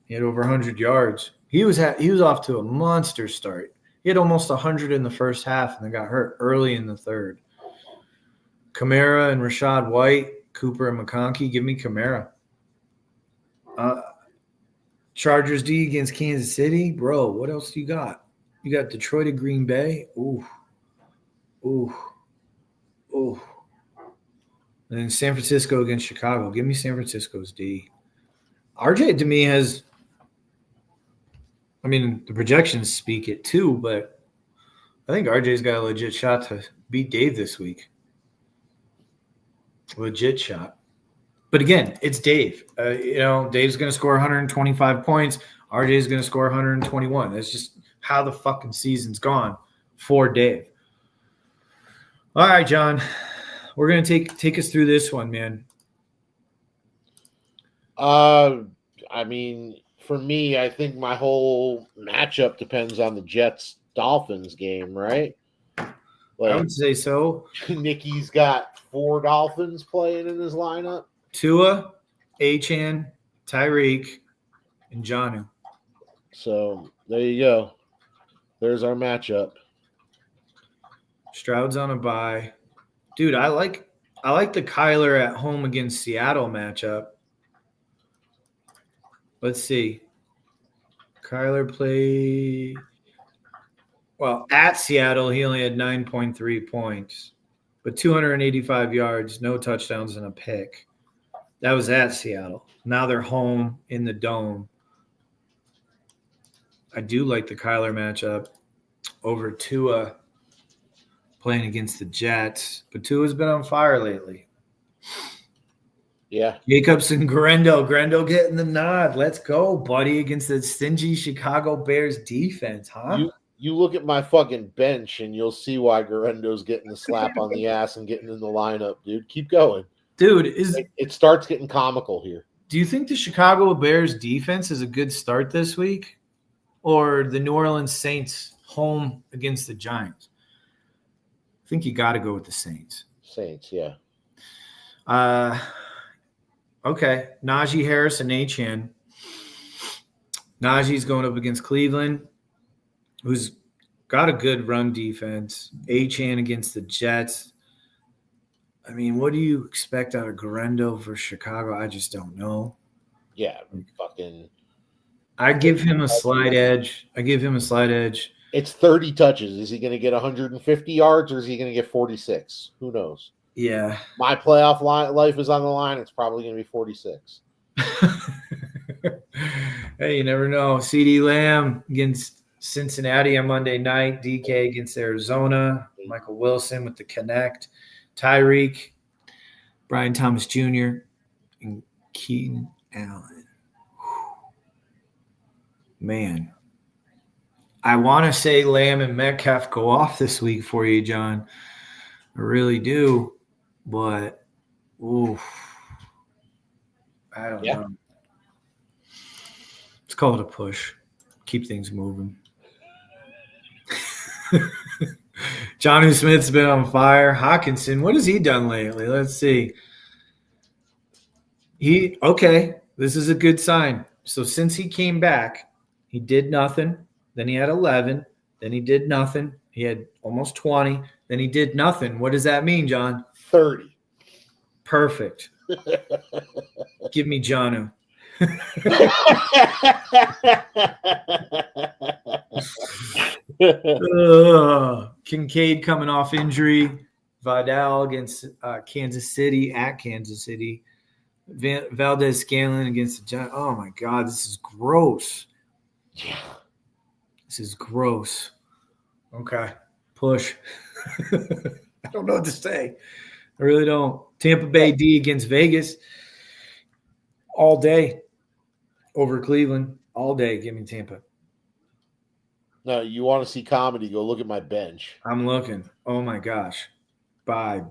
He had over 100 yards. He was off to a monster start. He had almost 100 in the first half and then got hurt early in the third. Kamara and Rashad White, Cooper and McConkey. Give me Kamara. Chargers D against Kansas City. Bro, what else do you got? You got Detroit and Green Bay. Ooh. And then San Francisco against Chicago. Give me San Francisco's D. RJ to me has – I mean, the projections speak it too, but I think RJ's got a legit shot to beat Dave this week. Legit shot. But again, it's Dave. Dave's going to score 125 points. RJ's going to score 121. That's just how the fucking season's gone for Dave. All right, John. We're going to take us through this one, man. I mean, for me, I think my whole matchup depends on the Jets-Dolphins game, right? I would say so. Nicky's got 4 Dolphins playing in his lineup. Tua, Achane, Tyreek, and Jonnu. So there you go. There's our matchup. Stroud's on a bye. Dude, I like the Kyler at home against Seattle matchup. Let's see. Kyler played at Seattle, he only had 9.3 points, but 285 yards, no touchdowns, and a pick. That was at Seattle. Now they're home in the Dome. I do like the Kyler matchup over Tua playing against the Jets, but Tua's been on fire lately. Yeah. Jacobs and Grendo. Grendo getting the nod. Let's go, buddy, against the stingy Chicago Bears defense, huh? You look at my fucking bench and you'll see why Garendo's getting the slap on the ass and getting in the lineup, dude. Keep going. Dude, it starts getting comical here. Do you think the Chicago Bears defense is a good start this week? Or the New Orleans Saints home against the Giants? I think you got to go with the Saints. Saints, yeah. Okay. Najee Harris and Achane. Najee's going up against Cleveland, who's got a good run defense. Achane against the Jets. I mean, what do you expect out of Garendo for Chicago? I just don't know. Yeah, fucking. I give him a slight edge. It's 30 touches. Is he going to get 150 yards or is he going to get 46? Who knows? Yeah. My playoff life is on the line. It's probably going to be 46. Hey, you never know. CeeDee Lamb against Cincinnati on Monday night. DK against Arizona. Michael Wilson with the connect. Tyreek, Brian Thomas Jr., and Keaton Allen. Man, I want to say Lamb and Metcalf go off this week for you, John. I really do, but I don't know. Let's call it a push. Keep things moving. Jonnu Smith's been on fire. Hawkinson, what has he done lately? Let's see. This is a good sign. So since he came back, he did nothing. Then he had 11. Then he did nothing. He had almost 20. Then he did nothing. What does that mean, John? 30. Perfect. Give me Jonnu. Kincaid coming off injury. Vidal against Kansas City at Kansas City. Valdez-Scanlon against the Giants. Oh, my God. This is gross. Yeah. This is gross. Okay. Push. I don't know what to say. I really don't. Tampa Bay D against Vegas. All day. Over Cleveland. All day. Give me Tampa. No, you want to see comedy, go look at my bench. I'm looking. Oh, my gosh. Bye.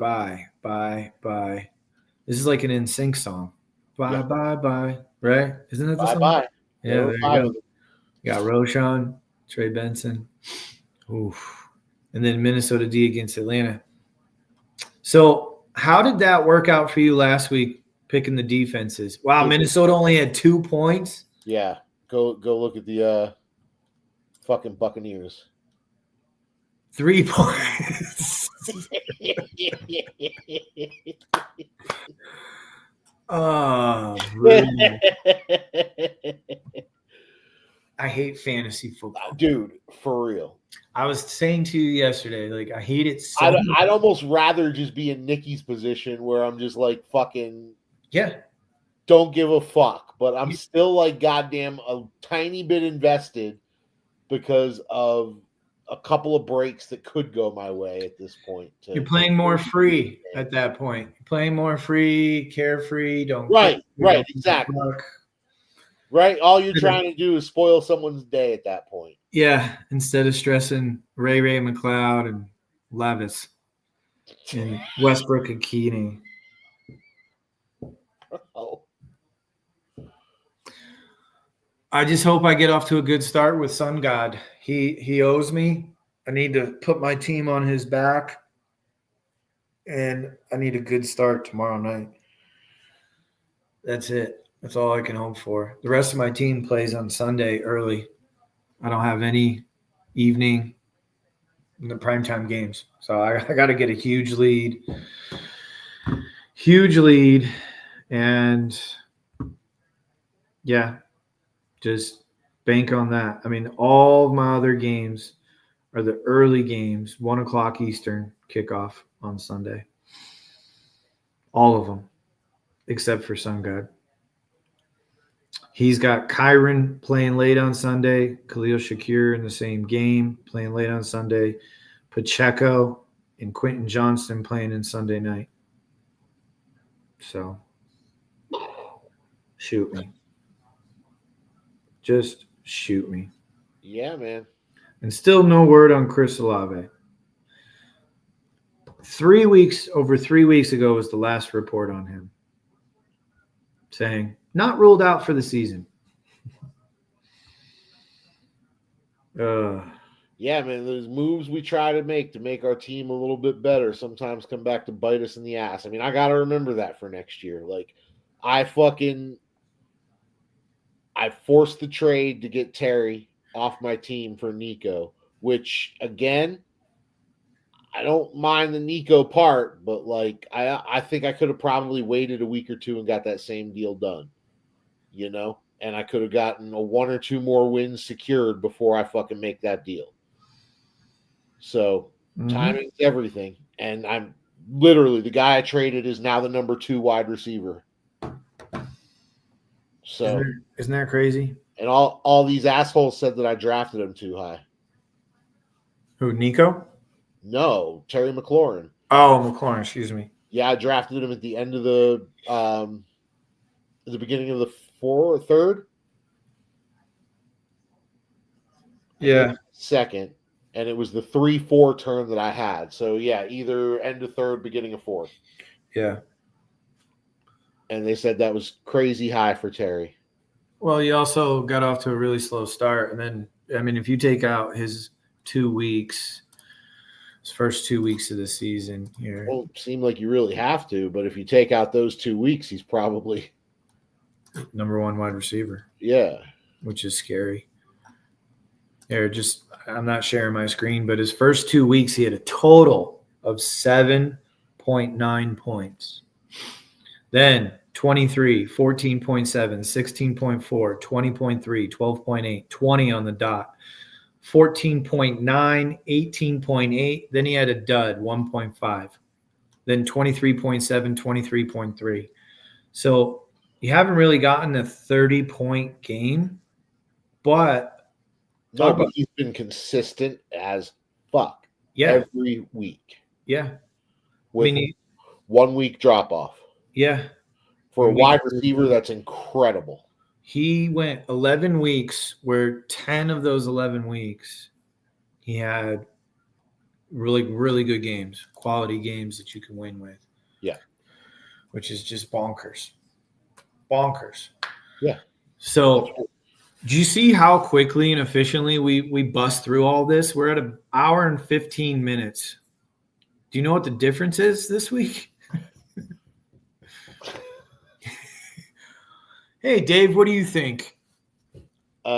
This is like an NSYNC song. Bye. Right? Isn't that the song? Bye. Yeah, there you go. You got Roshan, Trey Benson. Oof. And then Minnesota D against Atlanta. So how did that work out for you last week, picking the defenses? Wow, Minnesota only had 2 points? Yeah. Go look at the fucking Buccaneers. 3 points. Oh, really? I hate fantasy football. Dude, for real. I was saying to you yesterday, like, I hate it so much. I'd almost rather just be in Nikki's position where I'm just like fucking don't give a fuck. But I'm still like goddamn a tiny bit invested because of a couple of breaks that could go my way at this point. You're playing more free at that point. You're playing more free, carefree. Right, exactly. Right, all you're trying to do is spoil someone's day at that point. Yeah, instead of stressing Ray McLeod and Levis and Westbrook and Keeney. Oh. I just hope I get off to a good start with Sun God. He owes me. I need to put my team on his back, and I need a good start tomorrow night. That's it. That's all I can hope for. The rest of my team plays on Sunday early. I don't have any evening in the primetime games. So I got to get a huge lead. And, yeah, just bank on that. I mean, all of my other games are the early games, 1 o'clock Eastern kickoff on Sunday. All of them, except for Sun God. He's got Kyron playing late on Sunday, Khalil Shakir in the same game playing late on Sunday, Pacheco and Quentin Johnston playing in Sunday night. So, shoot me. Just shoot me. Yeah, man. And still no word on Chris Olave. 3 weeks ago was the last report on him, saying not ruled out for the season. Yeah, man, those moves we try to make our team a little bit better sometimes come back to bite us in the ass. I mean, I got to remember that for next year. Like, I forced the trade to get Terry off my team for Nico, which, again, I don't mind the Nico part, but, like, I think I could have probably waited a week or two and got that same deal done, you know? And I could have gotten a 1 or 2 more wins secured before I fucking make that deal. So, timing's everything. And I'm literally, the guy I traded is now the number 2 wide receiver. So, isn't that crazy? And all these assholes said that I drafted him too high. Who, Nico? No, Terry McLaurin. Oh, McLaurin, excuse me. Yeah, I drafted him at the end of the beginning of the third. Yeah. Second. And it was the 3-4 turn that I had. So, yeah, either end of third, beginning of fourth. Yeah. And they said that was crazy high for Terry. Well, he also got off to a really slow start. And then, I mean, if you take out his 2 weeks, his first 2 weeks of the season here. Well, it seemed like you really have to. But if you take out those 2 weeks, he's probably number 1 wide receiver. Yeah. Which is scary. I'm not sharing my screen, but his first 2 weeks, he had a total of 7.9 points. Then 23, 14.7, 16.4, 20.3, 12.8, 20 on the dot, 14.9, 18.8. Then he had a dud, 1.5. Then 23.7, 23.3. So you haven't really gotten a 30-point game, but no, but he's been consistent as fuck every week. Yeah. With 1 week drop off. Yeah. For a wide receiver, that's incredible. He went 11 weeks where 10 of those 11 weeks he had really, really good games, quality games that you can win with. Yeah. Which is just bonkers. Bonkers. Yeah. So do you see how quickly and efficiently we bust through all this? We're at an hour and 15 minutes. Do you know what the difference is this week? Hey, Dave, what do you think? I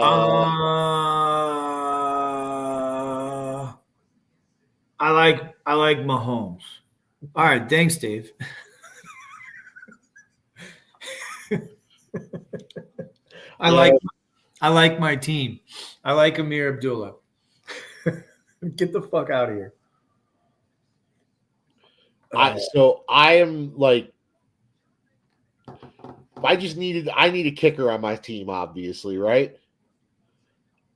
like Mahomes. All right, thanks, Dave. I like my team. I like Amir Abdullah. Get the fuck out of here. I am like, I need a kicker on my team, obviously, right?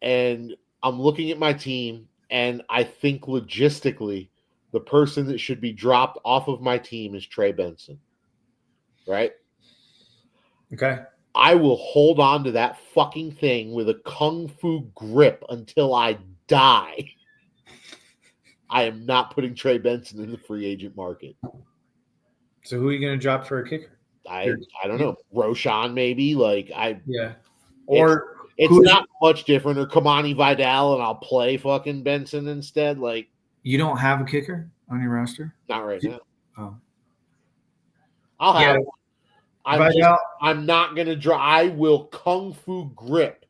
And I'm looking at my team, and I think logistically, the person that should be dropped off of my team is Trey Benson, right? Okay. I will hold on to that fucking thing with a kung fu grip until I die. I am not putting Trey Benson in the free agent market. So who are you going to drop for a kicker? I don't know. Roshan, maybe. Or it's not much different. Or Kamani Vidal, and I'll play fucking Benson instead. Like, you don't have a kicker on your roster? Not right now. Oh. I'll have one. I'm not going to draw. I will kung fu grip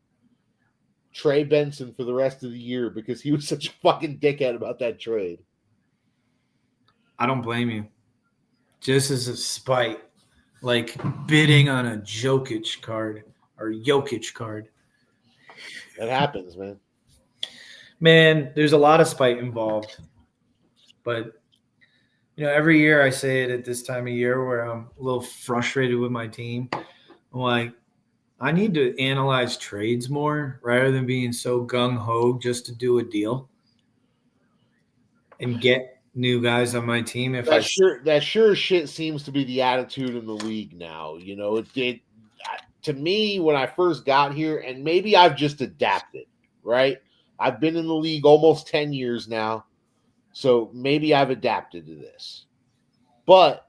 Trey Benson for the rest of the year because he was such a fucking dickhead about that trade. I don't blame you. Just as a spite, like bidding on a Jokic card or Jokic card. That happens, man. Man, there's a lot of spite involved. But, every year I say it at this time of year where I'm a little frustrated with my team. I'm like, I need to analyze trades more rather than being so gung-ho just to do a deal and get new guys on my team. That sure as shit seems to be the attitude in the league now. To me, when I first got here, and maybe I've just adapted, right? I've been in the league almost 10 years now, so maybe I've adapted to this. But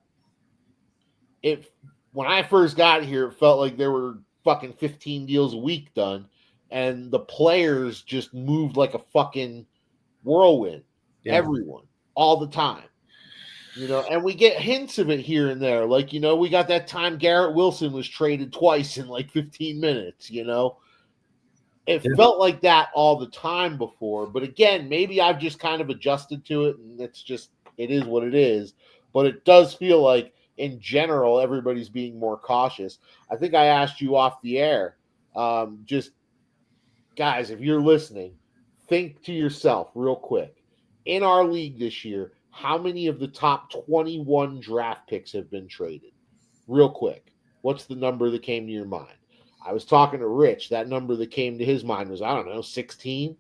when I first got here, it felt like there were fucking 15 deals a week done, and the players just moved like a fucking whirlwind. Yeah. Everyone, all the time. And we get hints of it here and there. Like, we got that time Garrett Wilson was traded twice in like 15 minutes, It felt like that all the time before. But again, maybe I've just kind of adjusted to it, and it is what it is. But it does feel like, in general, everybody's being more cautious. I think I asked you off the air, just, guys, if you're listening, think to yourself real quick. In our league this year, how many of the top 21 draft picks have been traded? Real quick. What's the number that came to your mind? I was talking to Rich. That number that came to his mind was, 16.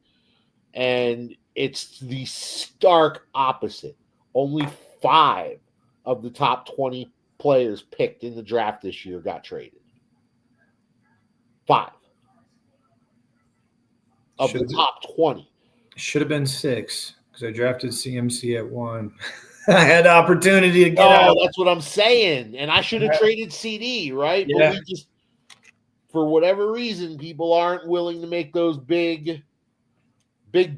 And it's the stark opposite. Only 5 of the top 20 players picked in the draft this year got traded. 5 of the top 20. Should have been 6. Because I drafted CMC at 1. I had the opportunity to get out. That's what I'm saying. And I should have traded CD, right? Yeah. But we just, for whatever reason, people aren't willing to make those big,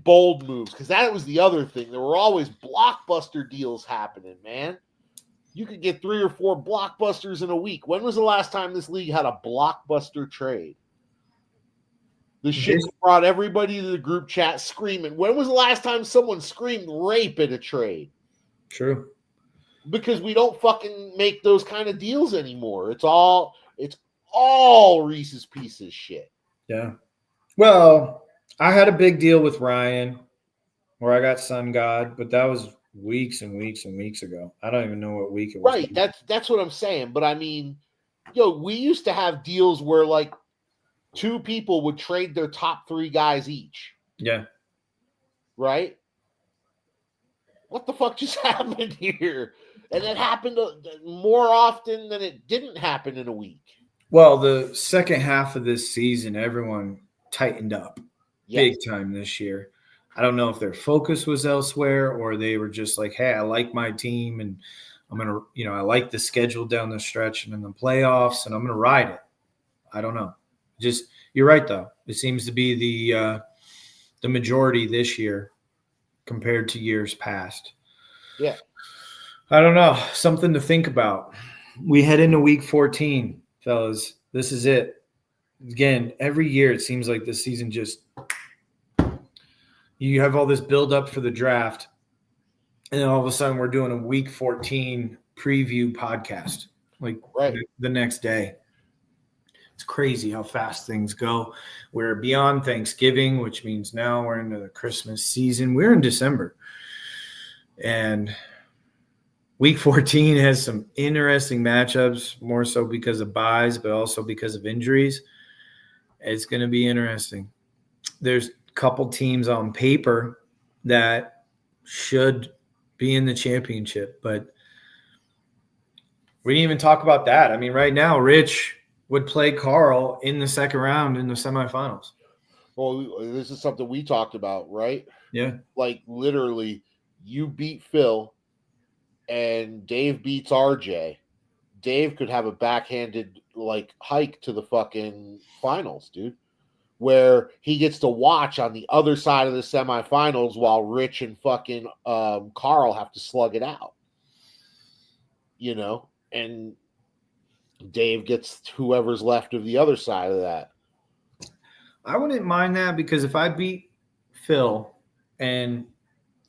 bold moves. Because that was the other thing. There were always blockbuster deals happening, man. You could get 3 or 4 blockbusters in a week. When was the last time this league had a blockbuster trade? The shit brought everybody to the group chat screaming. When was the last time someone screamed rape at a trade? True. Because we don't fucking make those kind of deals anymore. It's all Reese's Pieces shit. Yeah. Well, I had a big deal with Ryan where I got Sun God, but that was weeks and weeks and weeks ago. I don't even know what week it was. Right. That's what I'm saying. But I mean, we used to have deals where like two people would trade their top 3 guys each. Yeah. Right? What the fuck just happened here? And it happened more often than it didn't happen in a week. Well, the second half of this season, everyone tightened up big time this year. I don't know if their focus was elsewhere or they were just like, hey, I like my team and I'm going to, I like the schedule down the stretch and in the playoffs and I'm going to ride it. I don't know. Just, you're right, though. It seems to be the majority this year compared to years past. Yeah. I don't know. Something to think about. We head into week 14, fellas. This is it. Again, every year it seems like this season just you have all this build up for the draft, and then all of a sudden we're doing a week 14 preview podcast like the next day. It's crazy how fast things go. We're beyond Thanksgiving, which means now we're into the Christmas season. We're in December. And week 14 has some interesting matchups, more so because of buys, but also because of injuries. It's going to be interesting. There's a couple teams on paper that should be in the championship, but we didn't even talk about that. I mean, right now, Rich would play Carl in the second round in the semifinals. Well, this is something we talked about, right? Yeah. Like literally, you beat Phil and Dave beats RJ. Dave could have a backhanded like hike to the fucking finals, dude, where he gets to watch on the other side of the semifinals while Rich and fucking Carl have to slug it out. And Dave gets whoever's left of the other side of that. I wouldn't mind that because if I beat Phil and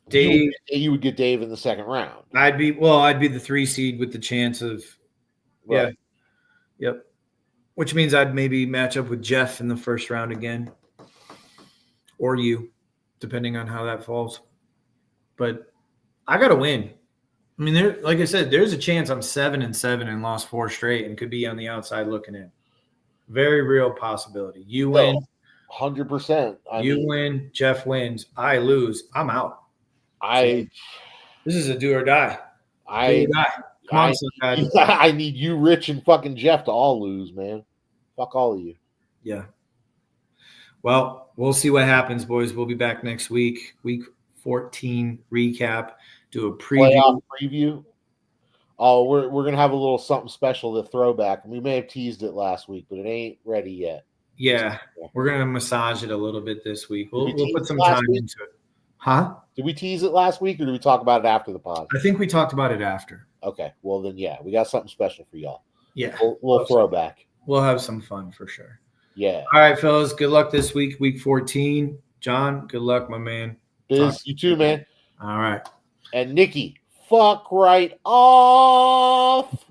Dave, you would get Dave in the second round. I'd be the 3 seed with the chance of right. Yep. Which means I'd maybe match up with Jeff in the first round again. Or you, depending on how that falls. But I gotta win. I mean, like I said, there's a chance I'm 7-7 and lost 4 straight and could be on the outside looking in. Very real possibility. You win. 100%. You win. Jeff wins. I lose. I'm out. This is a do or die. Come on, I need you, Rich, and fucking Jeff to all lose, man. Fuck all of you. Yeah. Well, we'll see what happens, boys. We'll be back next week. Week 14 recap. Do a playoff preview. Oh, we're gonna have a little something special, the throwback. We may have teased it last week, but it ain't ready yet. Yeah, we're gonna massage it a little bit this week. We'll put some time into it. Huh? Did we tease it last week, or did we talk about it after the pod? I think we talked about it after. Okay, well then, yeah, we got something special for y'all. Yeah, little throwback. We'll have some fun for sure. Yeah. All right, fellas. Good luck this week, week 14. John, good luck, my man. Biz, you too, man. All right. And Nikki, fuck right off.